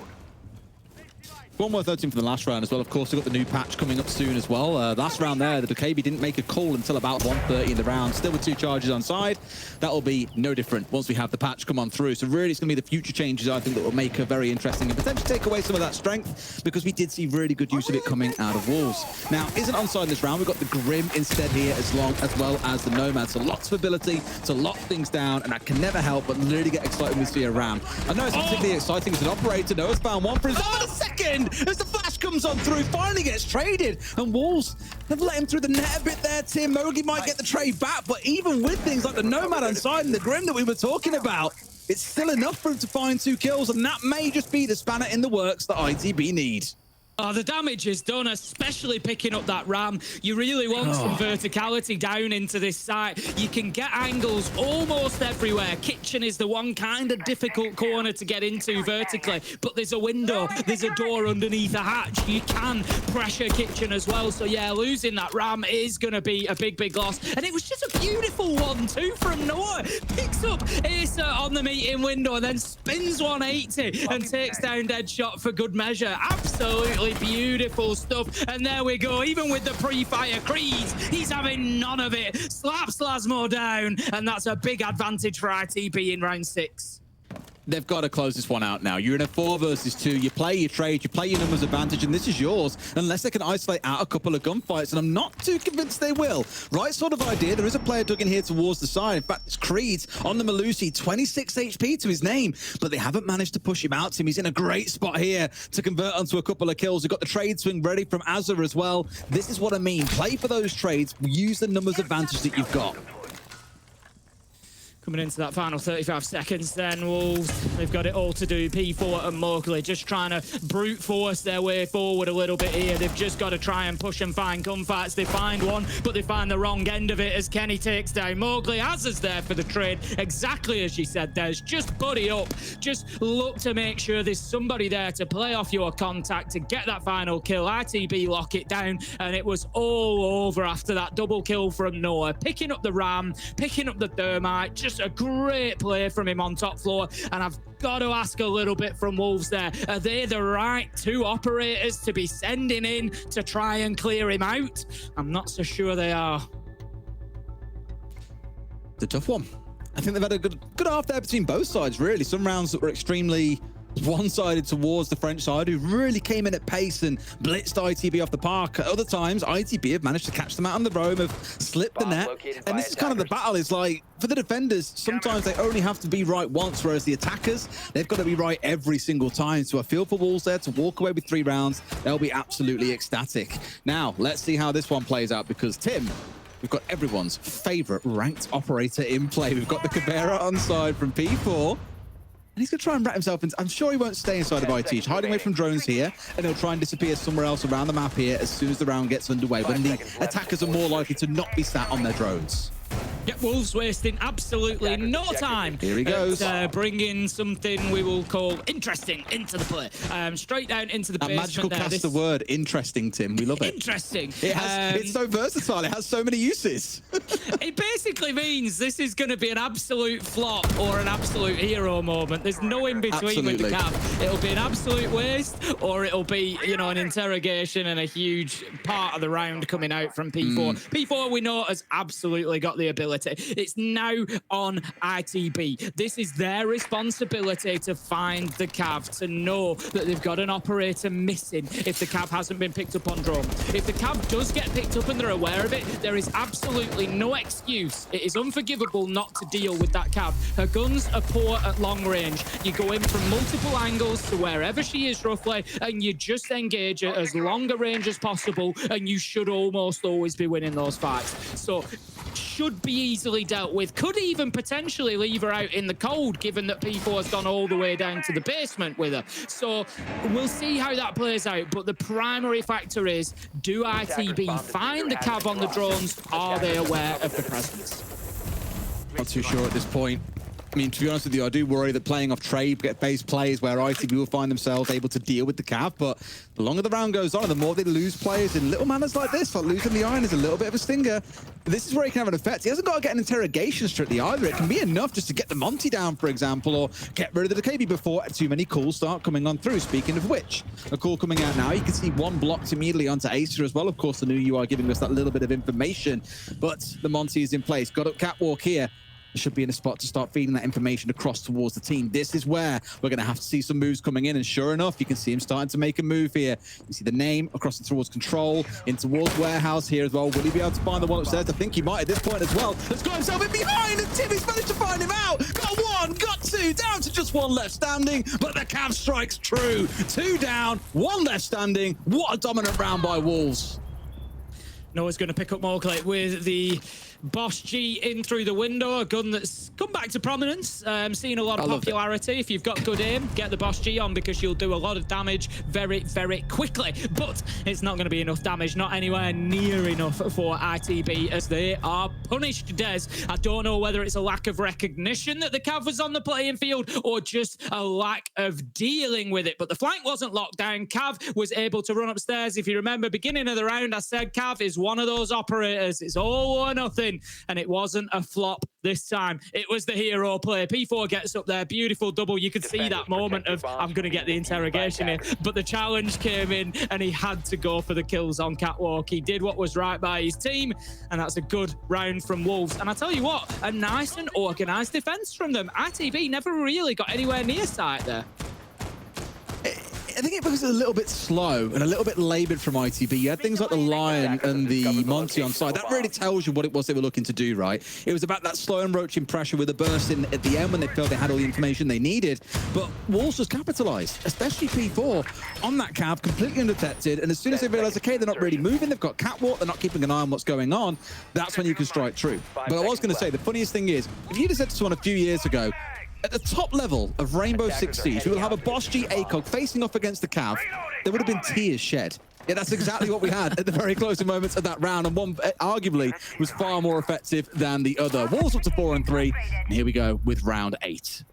One worth noting from the last round as well, of course, we've got the new patch coming up soon as well. Last round there, the Dukabi didn't make a call until about 1:30 in the round, still with 2 charges on side. That will be no different once we have the patch come on through. So really, it's going to be the future changes, I think, that will make her very interesting and potentially take away some of that strength, because we did see really good use of it coming out of Wolves. Now, isn't on side this round, we've got the Grim instead here as well as the Nomad. So lots of ability to lock things down, and I can never help but really get excited when we see a round. I know it's particularly exciting as an operator. Noah's found one for his a second as the flash comes on through, finally gets traded, and Wolves have let him through the net a bit there. Tim Mowgli might get the trade back, but even with things like the Nomad on side and the Grim that we were talking about, it's still enough for him to find 2 kills, and that may just be the spanner in the works that ITB need. Oh, the damage is done, especially picking up that ram. You really want some verticality down into this site. You can get angles almost everywhere. Kitchen is the one kind of difficult corner to get into vertically, but there's a window, there's a door underneath a hatch. You can pressure Kitchen as well. So yeah, losing that ram is going to be a big, big loss. And it was just a beautiful 1-2 from Noah. Picks up Asa on the meeting window and then spins 180 and takes down Deadshot for good measure. Absolutely beautiful stuff. And there we go. Even with the pre-fire crease, he's having none of it. Slaps Lasmo down, and that's a big advantage for ITB in round 6. They've got to close this one out now. You're in a 4 versus 2. You play your trade, you play your numbers advantage, and this is yours, unless they can isolate out a couple of gunfights, and I'm not too convinced they will. Right sort of idea. There is a player dug in here towards the side. In fact, it's Creed's on the Malusi, 26 HP to his name, but they haven't managed to push him out to him. He's in a great spot here to convert onto a couple of kills. We've got the trade swing ready from Azza as well. This is what I mean. Play for those trades. Use the numbers advantage that you've got. Coming into that final 35 seconds then, Wolves, they've got it all to do. P4 and Mowgli just trying to brute force their way forward a little bit here. They've just got to try and push and find gunfights. They find one, but they find the wrong end of it as Kenny takes down Mowgli. Azza's there for the trade, exactly as you said, Des. Just buddy up. Just look to make sure there's somebody there to play off your contact to get that final kill. ITB lock it down, and it was all over after that double kill from Noah. Picking up the Ram, picking up the Thermite, just a great play from him on top floor. And I've got to ask a little bit from Wolves there. Are they the right 2 operators to be sending in to try and clear him out? I'm not so sure they are. It's a tough one. I think they've had a good half there between both sides, really. Some rounds that were extremely one-sided towards the French side, who really came in at pace and blitzed ITB off the park. At other times, ITB have managed to catch them out on the roam, have slipped the net. And this is kind of the battle. Is like, for the defenders, sometimes they only have to be right once, whereas the attackers, they've got to be right every single time. So I feel for Wolves there to walk away with 3 rounds. They'll be absolutely ecstatic. Now, let's see how this one plays out, because Tim, we've got everyone's favorite ranked operator in play. We've got the Caveira on side from P4. And he's going to try and wrap himself in. I'm sure he won't stay inside of IT. He's hiding away from drones here, and he'll try and disappear somewhere else around the map here as soon as the round gets underway, when the attackers are more likely to not be sat on their drones. Yep, Wolves wasting absolutely no time. Here he goes. Bringing something we will call interesting into the play. Straight down into the basement. Magical cast the word interesting, Tim. We love it. Interesting. It's so versatile. It has so many uses. It basically means this is going to be an absolute flop or an absolute hero moment. There's no in between with the Cav. It'll be an absolute waste, or it'll be, you know, an interrogation and a huge part of the round coming out from P4. P4, we know, has absolutely got the ability. It's now on ITB. This is their responsibility to find the Cav, to know that they've got an operator missing if the Cav hasn't been picked up on drone. If the Cav does get picked up and they're aware of it, there is absolutely no excuse. It is unforgivable not to deal with that Cav. Her guns are poor at long range. You go in from multiple angles to wherever she is roughly, and you just engage at as long a range as possible, and you should almost always be winning those fights. So should be easily dealt with. Could even potentially leave her out in the cold, given that P4 has gone all the way down to the basement with her. So we'll see how that plays out. But the primary factor is, do ITB find the Cav on the drones? Are they aware of the presence? Not too sure at this point. I mean, to be honest with you, I do worry that playing off trade-based plays where ITB will find themselves able to deal with the Cav, but the longer the round goes on and the more they lose players in little manners like this, like losing the Iron is a little bit of a stinger. This is where he can have an effect. He hasn't got to get an interrogation strictly either. It can be enough just to get the Monty down, for example, or get rid of the KB before too many calls start coming on through. Speaking of which, a call coming out now. You can see one blocked immediately onto Acer as well. Of course, the new UI giving us that little bit of information, but the Monty is in place. Got up catwalk here. Should be in a spot to start feeding that information across towards the team. This is where we're going to have to see some moves coming in, and sure enough, you can see him starting to make a move here. You see the name across towards control, in towards warehouse here as well. Will he be able to find the one upstairs? I think he might at this point as well. Has got himself in behind, and Timmy's managed to find him out. Got one, got two, down to just one left standing, but the Cav strikes true. 2 down, 1 left standing. What a dominant round by Wolves. Noah's going to pick up Mowgli with the Boss G in through the window, a gun that's come back to prominence, seeing a lot of popularity. If you've got good aim, get the Boss G on, because you'll do a lot of damage very, very quickly. But it's not going to be enough damage, not anywhere near enough for ITB, as they are punished, Des. I don't know whether it's a lack of recognition that the Cav was on the playing field, or just a lack of dealing with it. But the flank wasn't locked down. Cav was able to run upstairs. If you remember, beginning of the round, I said Cav is one of those operators. It's all or nothing. in, and it wasn't a flop this time. It was the hero play. P4 gets up there, beautiful double. You could see that moment of, I'm going to get the interrogation here, but the challenge came in, and he had to go for the kills on Catwalk. He did what was right by his team, and that's a good round from Wolves. And I tell you what, a nice and organised defence from them. ITB never really got anywhere near sight there. I think it was a little bit slow and a little bit laboured from ITB. You had things like the Lion and the Monty on side. That really tells you what it was they were looking to do, right? It was about that slow and roaching pressure with a burst in at the end when they felt they had all the information they needed. But Wolves just capitalised, especially P4, on that cav, completely undetected. And as soon as they realised, okay, they're not really moving, they've got Catwalk, they're not keeping an eye on what's going on, that's when you can strike true. But I was going to say, the funniest thing is, if you'd have said to someone a few years ago, at the top level of Rainbow Six Siege, we will have a Boss G ACOG facing off against the Cav. There would have been tears shed. Yeah, that's exactly what we had at the very closing moments of that round, and one arguably was far more effective than the other. Wolves up to 4 and 3, and here we go with round 8.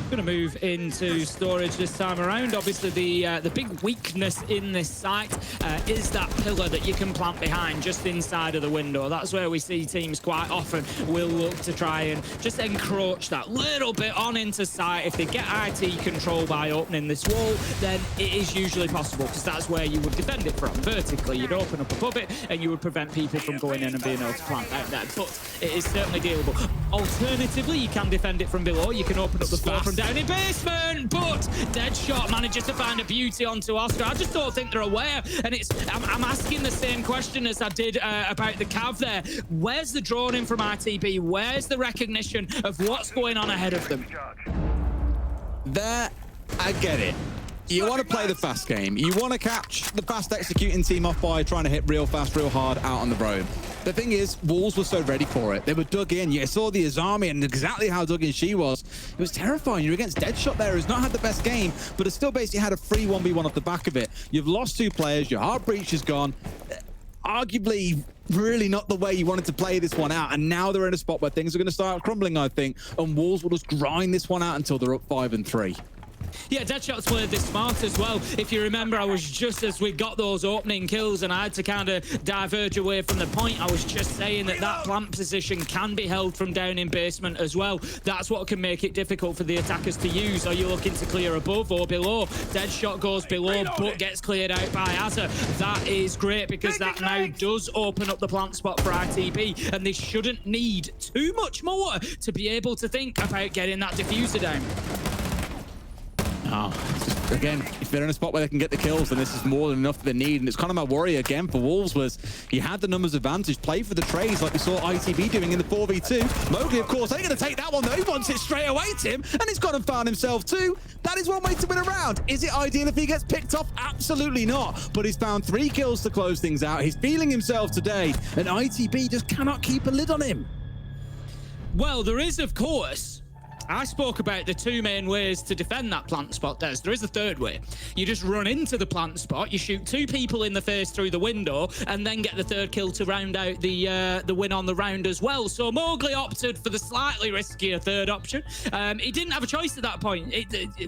Going to move into storage this time around. Obviously, the big weakness in this site is that pillar that you can plant behind just inside of the window. That's where we see teams quite often will look to try and just encroach that little bit on into sight. If they get IT control by opening this wall, then it is usually possible, because that's where you would defend it from. Vertically, you'd open up above it, and you would prevent people from going in and being able to plant out there. But it is certainly dealable. Alternatively, you can defend it from below. You can open up the floor from down in basement, but Deadshot manages to find a beauty onto Oscar. I just don't think they're aware, and I'm asking the same question as I did about the Cav there. Where's the drone in from ITB? Where's the recognition of what's going on ahead of them? There, I get it. You want to play the fast game. You want to catch the fast executing team off by trying to hit real fast, real hard out on the road. The thing is, Wolves were so ready for it. They were dug in. You saw the Azami and exactly how dug in she was. It was terrifying. You're against Deadshot there, who's not had the best game, but has still basically had a free 1v1 off the back of it. You've lost 2 players. Your heart breach is gone. Arguably, really not the way you wanted to play this one out. And now they're in a spot where things are going to start crumbling, I think. And Wolves will just grind this one out until they're up 5 and 3. Yeah, Deadshot's played this smart as well. If you remember, I was just as we got those opening kills and I had to kind of diverge away from the point, I was just saying that that plant position can be held from down in basement as well. That's what can make it difficult for the attackers to use. Are you looking to clear above or below? Deadshot goes below, but gets cleared out by Azza. That is great, because that now does open up the plant spot for ITB, and they shouldn't need too much more to be able to think about getting that diffuser down. Oh, just, again, if they're in a spot where they can get the kills, then this is more than enough that they need. And it's kind of my worry again for Wolves was you had the numbers advantage, play for the trades like we saw ITB doing in the 4v2. Mowgli, of course, they're going to take that one though. He wants it straight away, Tim, and he's gone and found himself too. That is one way to win a round. Is it ideal if he gets picked off? Absolutely not. But he's found 3 kills to close things out. He's feeling himself today, and ITB just cannot keep a lid on him. Well, there is, of course. I spoke about the 2 main ways to defend that plant spot, Des. There is a third way. You just run into the plant spot, you shoot 2 people in the face through the window, and then get the 3rd kill to round out the win on the round as well. So Mowgli opted for the slightly riskier 3rd option. He didn't have a choice at that point.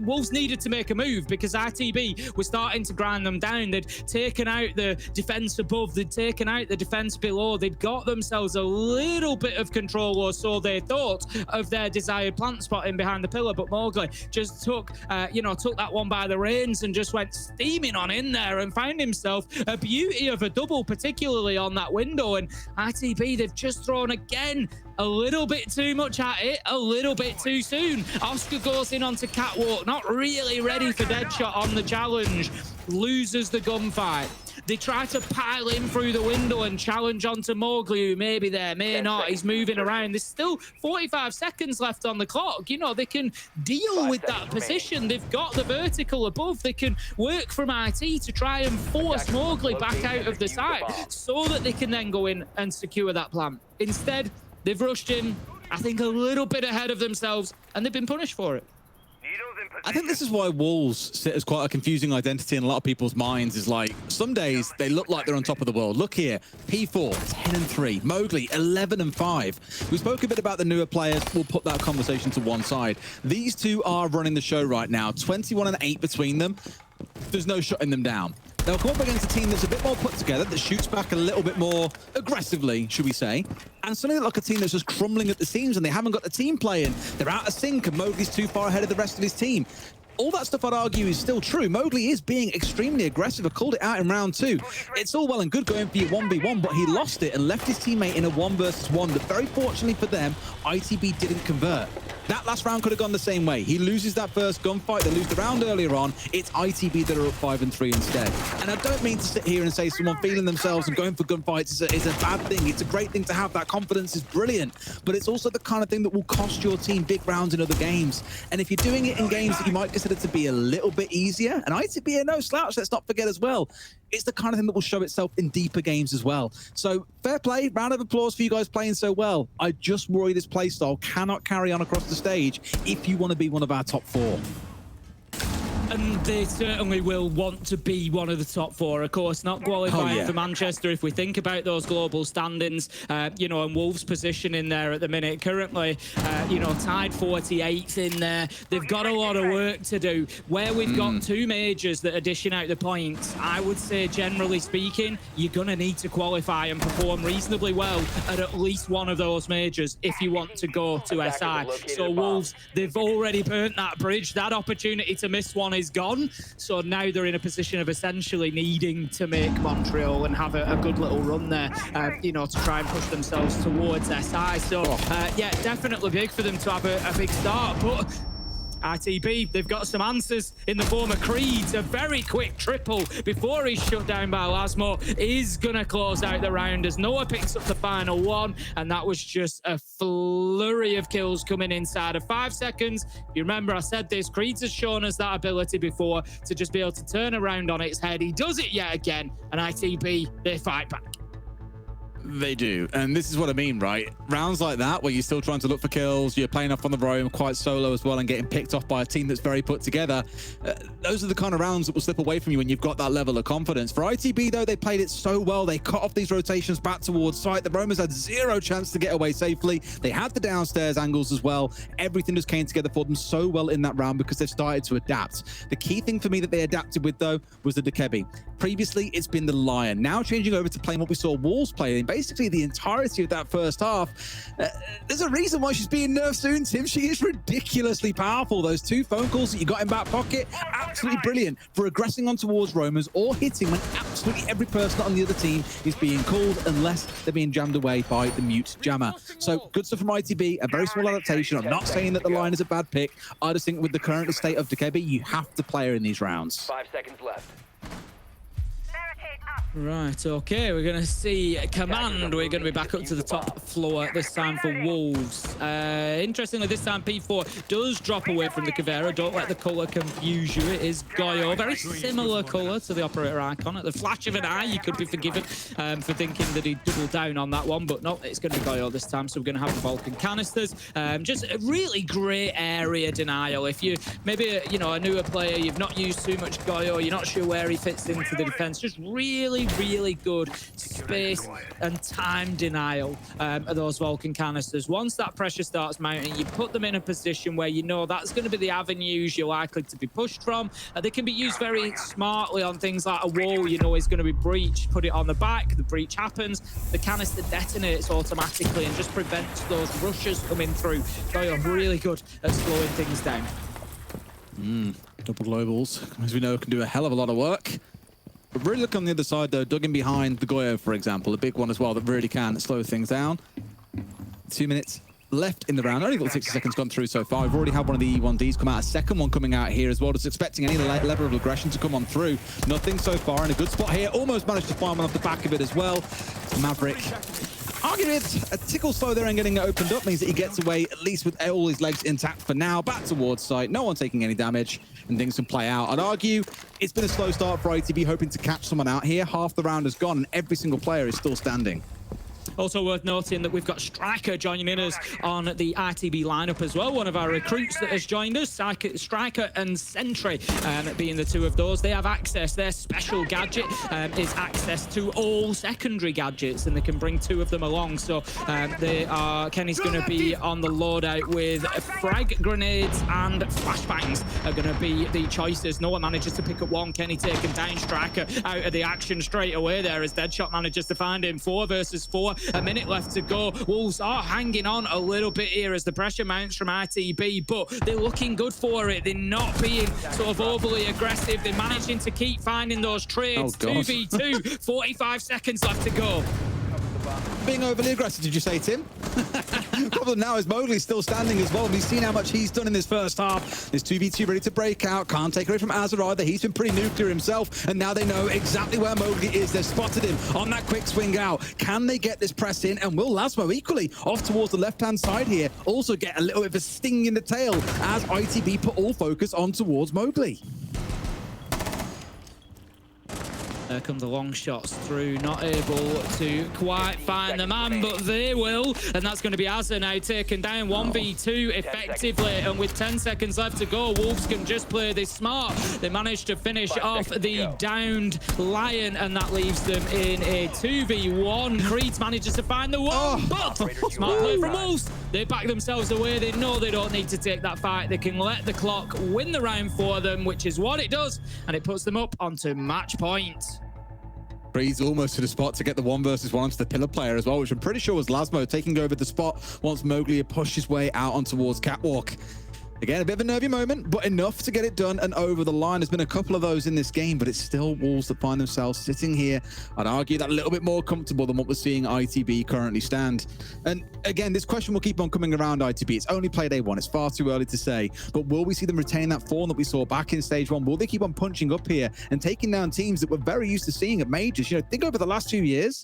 Wolves needed to make a move, because ITB was starting to grind them down. They'd taken out the defense above, they'd taken out the defense below. They'd got themselves a little bit of control, or so they thought, of their desired plant spot in behind the pillar, but Mowgli just took that one by the reins and just went steaming on in there and found himself a beauty of a double, particularly on that window. And ITB, they've just thrown again a little bit too much at it, a little bit too soon. Oscar goes in onto Catwalk, not really ready for Deadshot on the challenge, loses the gunfight. They try to pile in through the window and challenge onto Mowgli, who may be there, may not. He's moving around. There's still 45 seconds left on the clock. You know, they can deal with that position. They've got the vertical above. They can work from IT to try and force Mowgli back out of the site so that they can then go in and secure that plant. Instead, they've rushed in, I think, a little bit ahead of themselves, and they've been punished for it. I think this is why Wolves sit as quite a confusing identity in a lot of people's minds. Is like, some days they look like they're on top of the world. Look here, P4, 10 and 3. Mowgli, 11 and 5. We spoke a bit about the newer players. We'll put that conversation to one side. These 2 are running the show right now. 21 and 8 between them. There's no shutting them down. They'll come up against a team that's a bit more put together, that shoots back a little bit more aggressively, should we say, and suddenly like a team that's just crumbling at the seams and they haven't got the team playing. They're out of sync and Mowgli's too far ahead of the rest of his team. All that stuff I'd argue is still true. Mowgli is being extremely aggressive. I called it out in round 2. It's all well and good going for your 1v1, but he lost it and left his teammate in a 1 versus 1 that very fortunately for them, ITB didn't convert. That last round could have gone the same way. He loses that first gunfight, they lose the round earlier on. It's ITB that are up 5 and 3 instead. And I don't mean to sit here and say someone feeling themselves and going for gunfights is a bad thing. It's a great thing to have. That confidence is brilliant. But it's also the kind of thing that will cost your team big rounds in other games. And if you're doing it in games that you might consider to be a little bit easier, and ITB are no slouch, let's not forget as well, it's the kind of thing that will show itself in deeper games as well. So fair play, round of applause for you guys playing so well. I just worry this playstyle cannot carry on across the stage if you want to be one of our top 4. And they certainly will want to be one of the top 4, of course, not qualifying for Manchester. If we think about those global standings, you know, and Wolves' position in there at the minute, currently, you know, tied 48th in there. They've got a lot of work to do. Where we've got 2 majors that are dishing out the points, I would say, generally speaking, you're going to need to qualify and perform reasonably well at least one of those majors if you want to go to SI. So Wolves, they've already burnt that bridge. That opportunity to miss one is gone, so now they're in a position of essentially needing to make Montreal and have a good little run there, you know, to try and push themselves towards SI. So yeah, definitely big for them to have a big start, but ITB, they've got some answers in the form of Creed. A very quick triple before he's shut down by Lasmo is going to close out the round as Noah picks up the final one, and that was just a flurry of kills coming inside of 5 seconds. You remember I said this, Creed has shown us that ability before to just be able to turn around on its head. He does it yet again, and ITB, they fight back. They do, and this is what I mean, right? Rounds like that, where you're still trying to look for kills, you're playing off on the roam, quite solo as well, and getting picked off by a team that's very put together. Those are the kind of rounds that will slip away from you when you've got that level of confidence. For ITB, though, they played it so well. They cut off these rotations back towards site. The Roamers had 0 chance to get away safely. They had the downstairs angles as well. Everything just came together for them so well in that round because they've started to adapt. The key thing for me that they adapted with, though, was the Dekebi. Previously, it's been the Lion. Now changing over to playing what we saw Wolves playing basically the entirety of that first half. There's a reason why she's being nerfed soon, Tim. She is ridiculously powerful. Those 2 phone calls that you got in back pocket, absolutely brilliant for aggressing on towards Roamers or hitting when absolutely every person on the other team is being called unless they're being jammed away by the mute jammer. So good stuff from ITB, a very small adaptation. I'm not saying that the Lion is a bad pick. I just think with the current state of Dekebi, you have to play her in these rounds. 5 seconds left. Right, okay, we're going to see Command. We're going to be back up to the top floor this time for Wolves. Interestingly, this time P4 does drop away from the Caveira. Don't let the colour confuse you. It is Goyo. Very similar colour to the operator icon. At the flash of an eye, you could be forgiven for thinking that he'd double down on that one, but no, it's going to be Goyo this time, so we're going to have the Vulcan canisters. Just a really great area denial. If you maybe, you know, a newer player, you've not used too much Goyo, you're not sure where he fits into the defense, just really good space and time denial of those Vulcan canisters. Once that pressure starts mounting, you put them in a position where you know that's going to be the avenues you're likely to be pushed from. They can be used very smartly on things like a wall, you know, is going to be breached. Put it on the back, the breach happens, the canister detonates automatically and just prevents those rushes coming through. Goyo really good at slowing things down. Double globals, as we know, can do a hell of a lot of work. But really look on the other side, though, dug in behind the Goyo, for example, a big one as well that really can slow things down. 2 minutes left in the round. Only got 60 seconds gone through so far. We've already had one of the E1Ds come out, a second one coming out here as well. Just expecting any level of aggression to come on through. Nothing so far, in a good spot here. Almost managed to find one off the back of it as well. Maverick, arguably it's a tickle slow there and getting it opened up means that he gets away at least with all his legs intact for now. Back towards site, no one taking any damage, and things can play out. I'd argue it's been a slow start for ITB, hoping to catch someone out here. Half the round has gone and every single player is still standing. Also worth noting that we've got Striker joining us on the ITB lineup as well. One of our recruits that has joined us, Striker and Sentry being the two of those. They have access, their special gadget is access to all secondary gadgets, and they can bring two of them along. So Kenny's going to be on the loadout with frag grenades and flashbangs are going to be the choices. Noah manages to pick up one. Kenny taking down Striker out of the action straight away there as Deadshot manages to find him. 4 versus 4, a minute left to go. Wolves are hanging on a little bit here as the pressure mounts from ITB, but they're looking good for it. They're not being sort of overly aggressive. They're managing to keep finding those trades. 2v2, 45 seconds left to go. Being overly aggressive, did you say, Tim? The problem now is Mowgli's still standing as well. We've seen how much he's done in this first half. This 2v2 ready to break out. Can't take away from Azar either. He's been pretty nuclear himself, and now they know exactly where Mowgli is. They've spotted him on that quick swing out. Can they get this press in? And will Lasmo equally off towards the left-hand side here also get a little bit of a sting in the tail as ITB put all focus on towards Mowgli? There come the long shots through, not able to quite find the man, but they will. And that's going to be Azza now taken down 1v2 effectively. And with 10 seconds left to go, Wolves can just play this smart. They managed to finish off the downed Lion, and that leaves them in a 2v1. Creed manages to find the one, but smart play from Wolves. They back themselves away. They know they don't need to take that fight. They can let the clock win the round for them, which is what it does. And it puts them up onto match point. Breeze almost to the spot to get the 1 versus 1 onto the pillar player as well, which I'm pretty sure was Lasmo taking over the spot once Mowgli had pushed his way out on towards Catwalk. Again, a bit of a nervy moment, but enough to get it done and over the line. There's been a couple of those in this game, but it's still Wolves that find themselves sitting here. I'd argue that a little bit more comfortable than what we're seeing ITB currently stand. And again, this question will keep on coming around ITB. It's only play day 1. It's far too early to say, but will we see them retain that form that we saw back in stage 1? Will they keep on punching up here and taking down teams that we're very used to seeing at majors? You know, think over the last 2 years,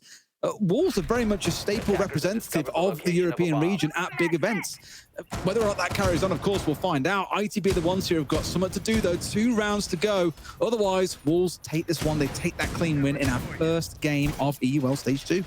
Wolves are very much a staple representative of the European region at big events. Whether or not that carries on, of course, we'll find out. ITB are the ones who have got something to do, though. 2 rounds to go. Otherwise, Wolves take this one. They take that clean win in our first game of EUL Stage 2.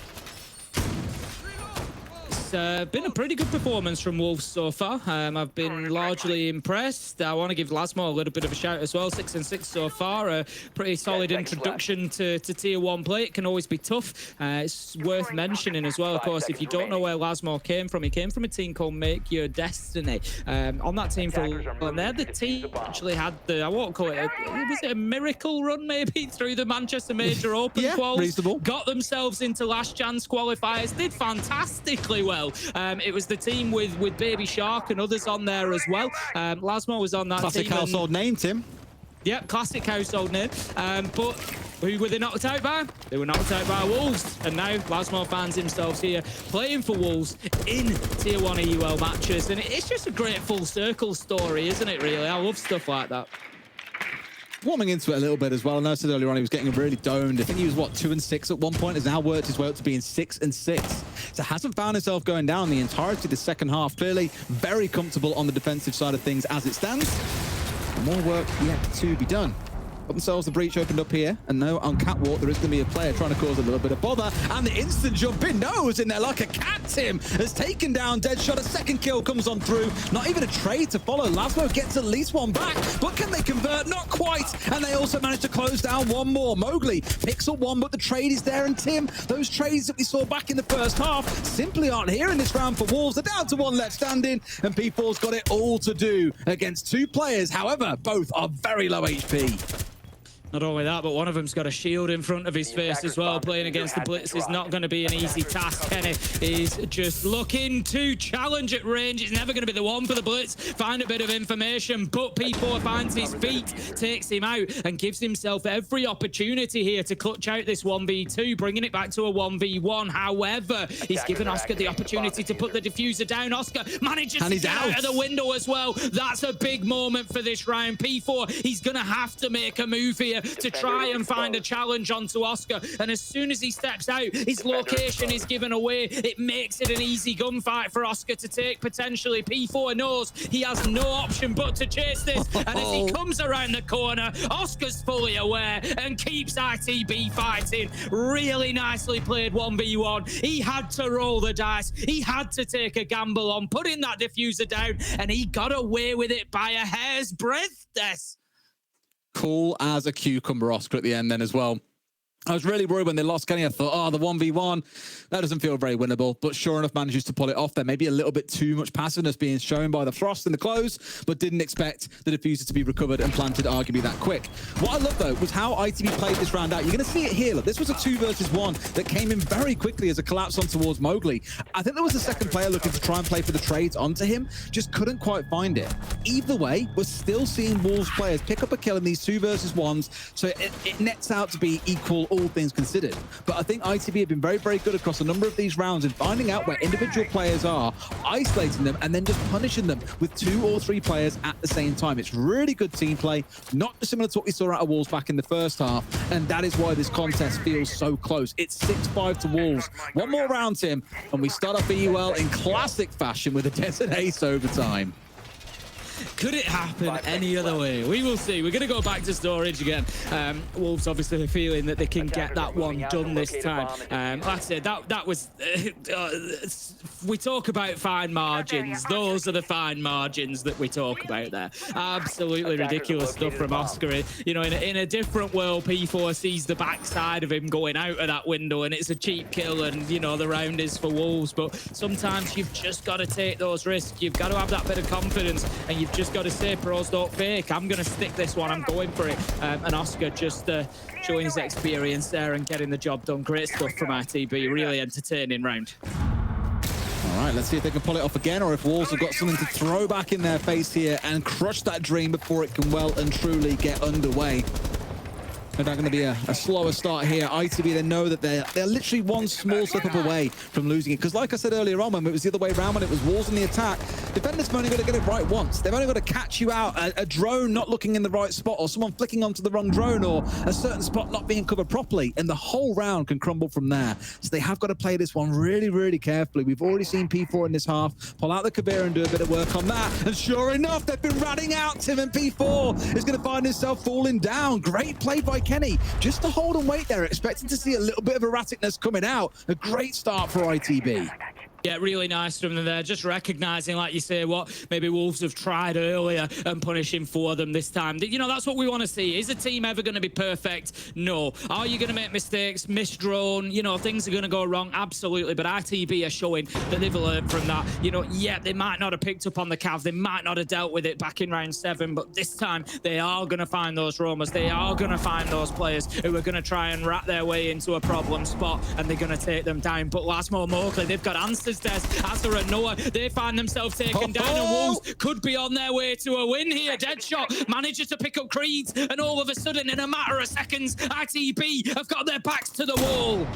It's been a pretty good performance from Wolves so far. I've been largely impressed. I want to give Lasmo a little bit of a shout as well. 6-6 so far. A pretty solid introduction to Tier 1 play. It can always be tough. It's worth mentioning as well, of course, if you don't know where Lasmo came from, he came from a team called Make Your Destiny. On that team for and there, the team actually had the, I won't call it, was it a miracle run maybe through the Manchester Major Open quals? Reasonable. Got themselves into last chance qualifiers, did fantastically well. It was the team with Baby Shark and others on there as well. Lasmo was on that Classic team. Classic household name, Tim. Yep, classic household name. But who were they knocked out by? They were knocked out by Wolves. And now Lasmo finds himself here playing for Wolves in Tier 1 EUL matches. And it's just a great full circle story, isn't it, really? I love stuff like that. Warming into it a little bit as well. I know I said earlier on he was getting really domed. I think he was, what, 2-6 at one point. Has now worked his way up to being 6-6. So hasn't found himself going down the entirety of the second half. Clearly very comfortable on the defensive side of things as it stands. More work yet to be done. Got themselves the breach opened up here, and now on Catwalk there is going to be a player trying to cause a little bit of bother, and the instant jump in nose in there like a cat. Tim has taken down Deadshot. A second kill comes on through. Not even a trade to follow. Lasmo gets at least one back, but can they convert? Not quite. And they also manage to close down one more. Mowgli picks up one, but the trade is there, and Tim, those trades that we saw back in the first half simply aren't here in this round for Wolves. They're down to 1 left standing, and P4's got it all to do against 2 players. However, both are very low HP. Not only that, but one of them's got a shield in front of his face as well. Playing against the Blitz is not going to be an easy task. Kenny is just looking to challenge at range. It's never going to be the one for the Blitz. Find a bit of information, but P4 finds his feet, takes him out, and gives himself every opportunity here to clutch out this 1v2, bringing it back to a 1v1. However, he's given Oscar the opportunity to put the diffuser down. Oscar manages to get out of the window as well. That's a big moment for this round. P4, he's going to have to make a move here. here to try and find a challenge onto Oscar. And as soon as he steps out, his location is given away. It makes it an easy gunfight for Oscar to take, potentially. P4 knows he has no option but to chase this. And as he comes around the corner, Oscar's fully aware and keeps ITB fighting. Really nicely played 1v1. He had to roll the dice. He had to take a gamble on putting that diffuser down, and he got away with it by a hair's breadth. Cool as a cucumber, Oscar, at the end then as well. I was really worried when they lost Kenny. I thought, oh, the 1v1, that doesn't feel very winnable. But sure enough, manages to pull it off there. Maybe a little bit too much passiveness being shown by the Frost in the close, but didn't expect the diffuser to be recovered and planted arguably that quick. What I love, though, was how ITV played this round out. You're going to see it here. Look, this was a 2 versus 1 that came in very quickly as a collapse on towards Mowgli. I think there was a second player looking to try and play for the trades onto him, just couldn't quite find it. Either way, we're still seeing Wolves players pick up a kill in these 2 versus 1s, so it nets out to be equal, all things considered. But I think ITV have been very, very good across a number of these rounds in finding out where individual players are, isolating them, and then just punishing them with 2 or 3 players at the same time. It's really good team play, not dissimilar to what we saw out of Wolves back in the first half, and that is why this contest feels so close. It's 6-5 to Wolves. One more round, Tim, and we start off EUL in classic fashion with a Desert Ace overtime. Could it happen any other way? We will see. We're going to go back to storage again. Wolves obviously feeling that they can get that one done this time. Like I said, that was... we talk about fine margins. Those are the fine margins that we talk about there. Absolutely ridiculous stuff from Oscar. You know, in a different world, P4 sees the backside of him going out of that window, and it's a cheap kill, and, you know, the round is for Wolves. But sometimes you've just got to take those risks. You've got to have that bit of confidence, and you've just got to say, pros don't fake. I'm going to stick this one. I'm going for it. And Oscar just showing his experience there and getting the job done. Great stuff from ITB. Really entertaining round. All right, let's see if they can pull it off again, or if Wolves have got something to throw back in their face here and crush that dream before it can well and truly get underway. They're going to be a slower start here. ITV, they know that they're literally one small slip up away from losing it. Because like I said earlier on, when it was the other way around, when it was Wolves in the attack, defenders have only got to get it right once. They've only got to catch you out. A drone not looking in the right spot, or someone flicking onto the wrong drone, or a certain spot not being covered properly, and the whole round can crumble from there. So they have got to play this one really, really carefully. We've already seen P4 in this half pull out the Kabir and do a bit of work on that. And sure enough, they've been ratting out Tim, and P4 is going to find himself falling down. Great play by Kenny, just to hold and wait there, expecting to see a little bit of erraticness coming out. A great start for ITB. Yeah, really nice from them there. Just recognising, like you say, what maybe Wolves have tried earlier and punishing for them this time. You know, that's what we want to see. Is a team ever going to be perfect? No. Are you going to make mistakes, miss drone? You know, things are going to go wrong? Absolutely. But ITB are showing that they've learned from that. You know, yeah, they might not have picked up on the Cav. They might not have dealt with it back in round 7. But this time, they are going to find those roamers. They are going to find those players who are going to try and rat their way into a problem spot, and they're going to take them down. But Lasmo Mowgli, they've got answers. Azza and Noah, they find themselves taken down, and Wolves could be on their way to a win here. Deadshot manages to pick up Creeds, and all of a sudden, in a matter of seconds, ITB have got their backs to the wall.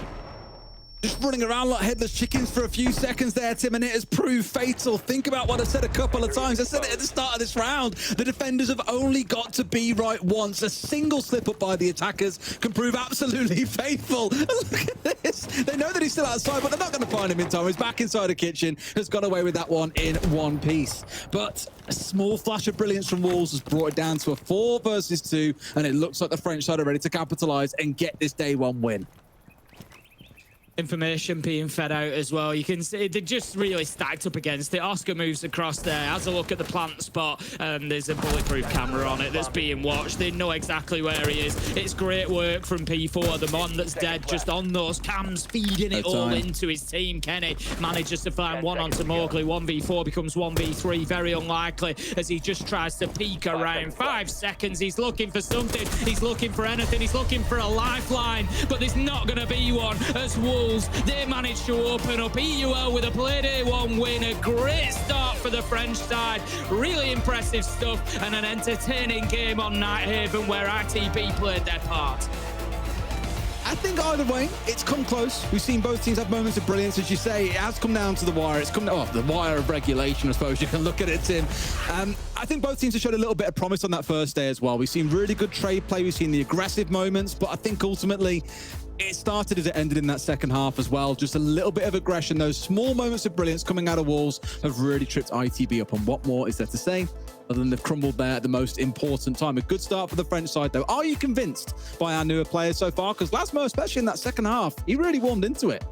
Just running around like headless chickens for a few seconds there, Tim, and it has proved fatal. Think about what I said a couple of times. I said it at the start of this round. The defenders have only got to be right once. A single slip up by the attackers can prove absolutely faithful. Look at this. They know that he's still outside, but they're not going to find him in time. He's back inside the kitchen, has got away with that one in one piece. But a small flash of brilliance from Wolves has brought it down to a 4 versus 2, and it looks like the French side are ready to capitalise and get this day 1 win. Information being fed out as well. You can see they're just really stacked up against it. Oscar moves across there, has a look at the plant spot, and there's a bulletproof camera on it that's being watched. They know exactly where he is. It's great work from P4, the Mon that's dead, just on those cams, feeding it all into his team. Kenny manages to find one onto Mowgli. 1v4 becomes 1v3, very unlikely, as he just tries to peek around. 5 seconds, he's looking for something, he's looking for anything, he's looking for a lifeline, but there's not going to be one, as Wolves, they managed to open up EUL with a Playday 1 win. A great start for the French side. Really impressive stuff, and an entertaining game on Nighthaven where ITB played their part. I think either way, it's come close. We've seen both teams have moments of brilliance. As you say, it has come down to the wire. It's come down, the wire of regulation, I suppose you can look at it, Tim. I think both teams have showed a little bit of promise on that first day as well. We've seen really good trade play. We've seen the aggressive moments, but I think ultimately it started as it ended in that second half as well. Just a little bit of aggression. Those small moments of brilliance coming out of Wolves have really tripped ITB up. And what more is there to say other than they've crumbled there at the most important time? A good start for the French side, though. Are you convinced by our newer players so far? Because Lasmo, especially in that second half, he really warmed into it.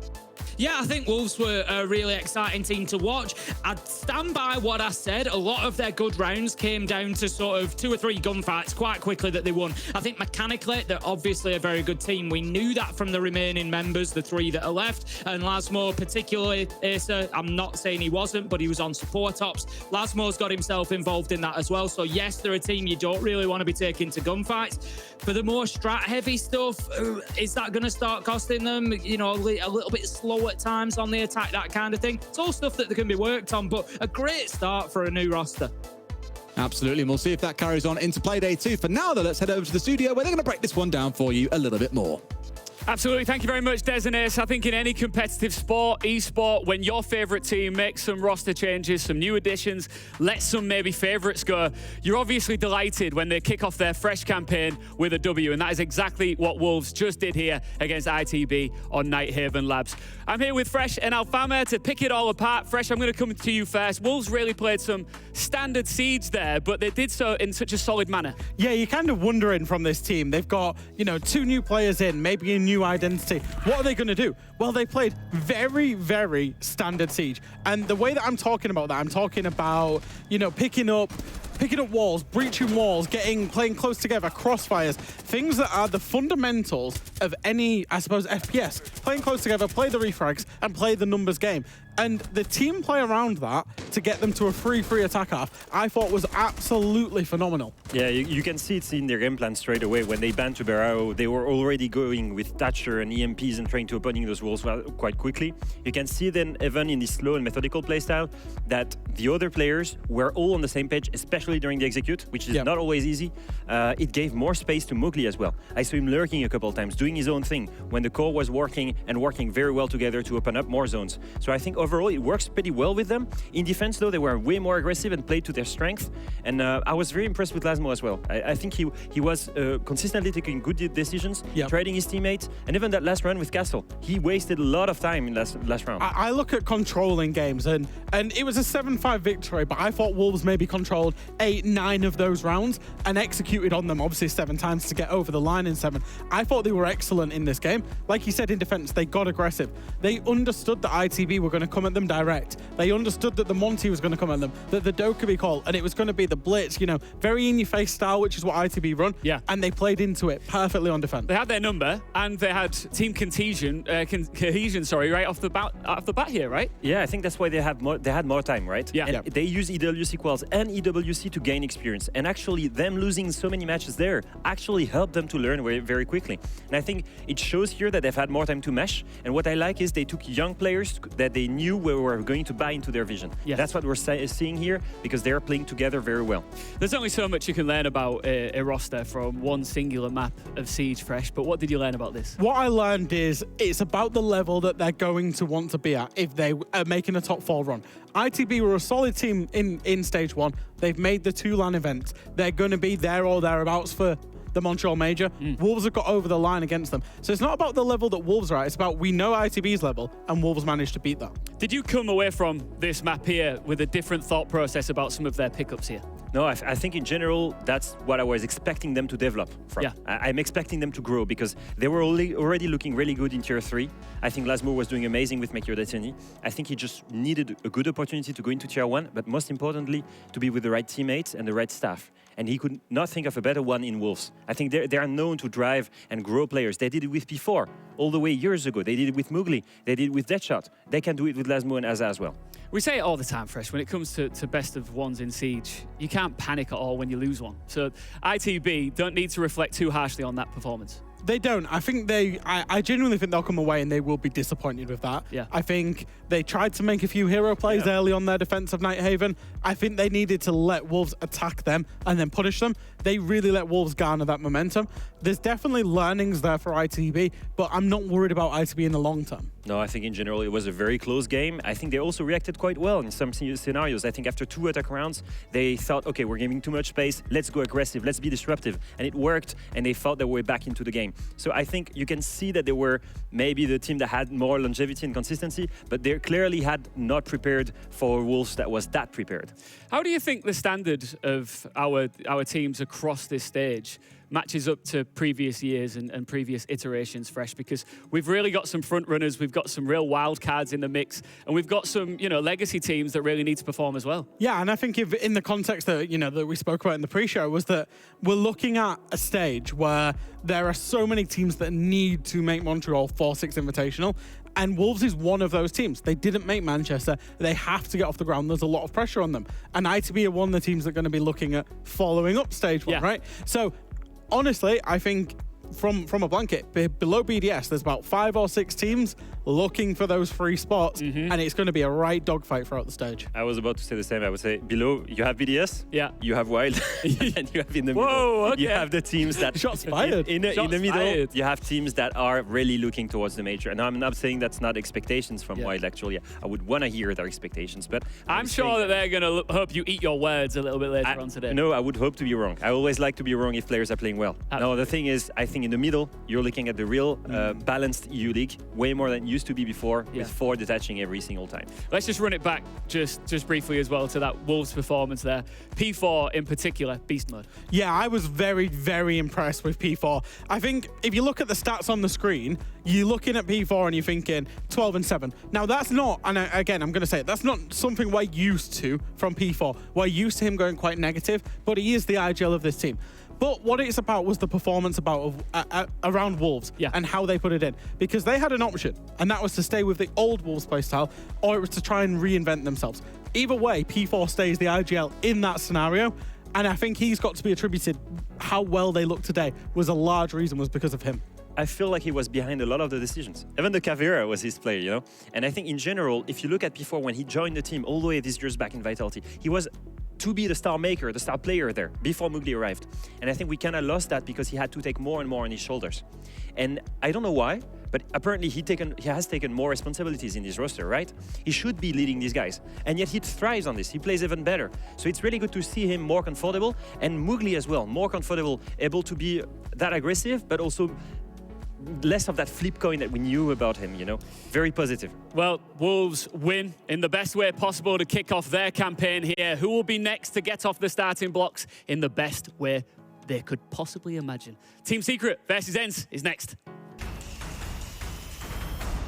Yeah, I think Wolves were a really exciting team to watch. I'd stand by what I said. A lot of their good rounds came down to sort of 2 or 3 gunfights quite quickly that they won. I think mechanically, they're obviously a very good team. We knew that from the remaining members, the 3 that are left. And Lasmo, particularly Asa, I'm not saying he wasn't, but he was on support ops. Lasmo's got himself involved in that as well. So yes, they're a team you don't really want to be taking to gunfights. For the more strat-heavy stuff, is that going to start costing them, you know, a little bit slow at times on the attack, that kind of thing? It's all stuff that can be worked on, but a great start for a new roster. Absolutely, and we'll see if that carries on into play day 2. For now, though, let's head over to the studio where they're going to break this one down for you a little bit more. Absolutely. Thank you very much, Des and Ace. I think in any competitive sport, esport, when your favourite team makes some roster changes, some new additions, let some maybe favourites go, you're obviously delighted when they kick off their fresh campaign with a W, and that is exactly what Wolves just did here against ITB on Nighthaven Labs. I'm here with Fresh and Alfama to pick it all apart. Fresh, I'm going to come to you first. Wolves really played some standard siege there, but they did so in such a solid manner. Yeah, you're kind of wondering from this team. They've got, 2 new players in, maybe a new identity. What are they going to do? Well, they played very, very standard siege. And the way that I'm talking about that, I'm talking about, picking up walls, breaching walls, playing close together, crossfires, things that are the fundamentals of any, I suppose, FPS. Playing close together, play the refrags, and play the numbers game. And the team play around that to get them to a 3-3 attack half, I thought was absolutely phenomenal. Yeah, you can see it in their game plan straight away. When they banned Tuberao, they were already going with Thatcher and EMPs and trying to opening those walls quite quickly. You can see then, even in this slow and methodical playstyle, that the other players were all on the same page, especially during the execute, which is not always easy. It gave more space to Mowgli as well. I saw him lurking a couple of times, doing his own thing, when the core was working very well together to open up more zones. So I think overall it works pretty well with them. In defense, though, they were way more aggressive and played to their strength. And I was very impressed with Lasmo as well. I think he was consistently taking good decisions, trading his teammates, and even that last run with Castle, he wasted a lot of time in last round. I look at controlling games, and it was a 7-5 victory, but I thought Wolves maybe controlled 8-9 of those rounds and executed on them, obviously 7 times to get over the line in 7. I thought they were excellent in this game. Like you said, in defense, they got aggressive. They understood that ITB were going to come at them direct. They understood that the Monty was going to come at them, that the Dokkaebi call, and it was going to be the blitz, very in-your-face style, which is what ITB run. Yeah. And they played into it perfectly on defense. They had their number, and they had team cohesion, right off the bat here, right? Yeah, I think that's why they had more time, right? Yeah. And they use EWC quals and EWC to gain experience. And actually, them losing so many matches there actually helped them to learn very quickly. And I think it shows here that they've had more time to mesh. And what I like is they took young players that they knew were going to buy into their vision. Yes. That's what we're seeing here, because they're playing together very well. There's only so much you can learn about a roster from one singular map of Siege, Fresh, but what did you learn about this? What I learned is it's about the level that they're going to want to be at if they are making a top 4 run. ITB were a solid team in stage 1. They've made the 2 LAN events. They're going to be there or thereabouts for the Montreal Major. Wolves have got over the line against them. So it's not about the level that Wolves are at. It's about we know ITB's level, and Wolves managed to beat that. Did you come away from this map here with a different thought process about some of their pickups here? No, I think in general, that's what I was expecting them to develop from. Yeah. I'm expecting them to grow because they were already looking really good in Tier 3. I think Lasmo was doing amazing with Make Your Destiny. I think he just needed a good opportunity to go into Tier 1, but most importantly, to be with the right teammates and the right staff. And he could not think of a better one in Wolves. I think they are known to drive and grow players. They did it with P4 all the way years ago. They did it with Mowgli. They did it with Deadshot. They can do it with Lasmo and Asa as well. We say it all the time, Fresh, when it comes to best of ones in Siege, you can't panic at all when you lose one. So ITB don't need to reflect too harshly on that performance. They don't. I think I genuinely think they'll come away and they will be disappointed with that. Yeah. I think they tried to make a few hero plays early on their defense of Nighthaven. I think they needed to let Wolves attack them and then punish them. They really let Wolves garner that momentum. There's definitely learnings there for ITB, but I'm not worried about ITB in the long term. No, I think in general it was a very close game. I think they also reacted quite well in some scenarios. I think after 2 attack rounds, they thought, okay, we're giving too much space. Let's go aggressive. Let's be disruptive. And it worked, and they thought they were back into the game. So I think you can see that they were maybe the team that had more longevity and consistency, but they clearly had not prepared for Wolves that was that prepared. How do you think the standard of our teams across this stage matches up to previous years and previous iterations, Fresh? Because we've really got some front runners, we've got some real wild cards in the mix, and we've got some, legacy teams that really need to perform as well. Yeah, and I think if in the context that, that we spoke about in the pre-show was that we're looking at a stage where there are so many teams that need to make Montreal 4-6 Invitational, and Wolves is one of those teams. They didn't make Manchester. They have to get off the ground. There's a lot of pressure on them. And ITB are one of the teams that are going to be looking at following up stage 1, right? So honestly, I think from a blanket, below BDS, there's about 5 or 6 teams looking for those free spots, and it's going to be a right dogfight throughout the stage. I was about to say the same. I would say below, you have BDS, you have Wild, and you have in the middle. Whoa, okay. You have the teams that... Shots fired. In the middle, fired. you have teams that are really looking towards the major. And I'm not saying that's not expectations from Wild, actually. I would want to hear their expectations, but... I'm sure that they're going to hope you eat your words a little bit later on today. No, I would hope to be wrong. I always like to be wrong if players are playing well. No, the thing is, I think in the middle, you're looking at the real balanced EU League, way more than it used to be before, with 4 detaching every single time. Let's just run it back just briefly as well to that Wolves performance there. P4 in particular, beast mode. Yeah, I was very, very impressed with P4. I think if you look at the stats on the screen, you're looking at P4 and you're thinking 12-7. Now that's not, and again, I'm going to say it, that's not something we're used to from P4. We're used to him going quite negative, but he is the IGL of this team. But what it's about was the performance around Wolves and how they put it in. Because they had an option, and that was to stay with the old Wolves playstyle, or it was to try and reinvent themselves. Either way, P4 stays the IGL in that scenario, and I think he's got to be attributed how well they look today was a large reason was because of him. I feel like he was behind a lot of the decisions. Even the Caveira was his player, And I think in general, if you look at P4 when he joined the team all the way these years back in Vitality, he was to be the star maker, the star player there before Mugli arrived. And I think we kind of lost that because he had to take more and more on his shoulders. And I don't know why, but apparently he has taken more responsibilities in this roster, right? He should be leading these guys. And yet he thrives on this. He plays even better. So it's really good to see him more comfortable, and Mugli as well, more comfortable, able to be that aggressive, but also less of that flip coin that we knew about him, Very positive. Well, Wolves win in the best way possible to kick off their campaign here. Who will be next to get off the starting blocks in the best way they could possibly imagine? Team Secret versus ENCE is next.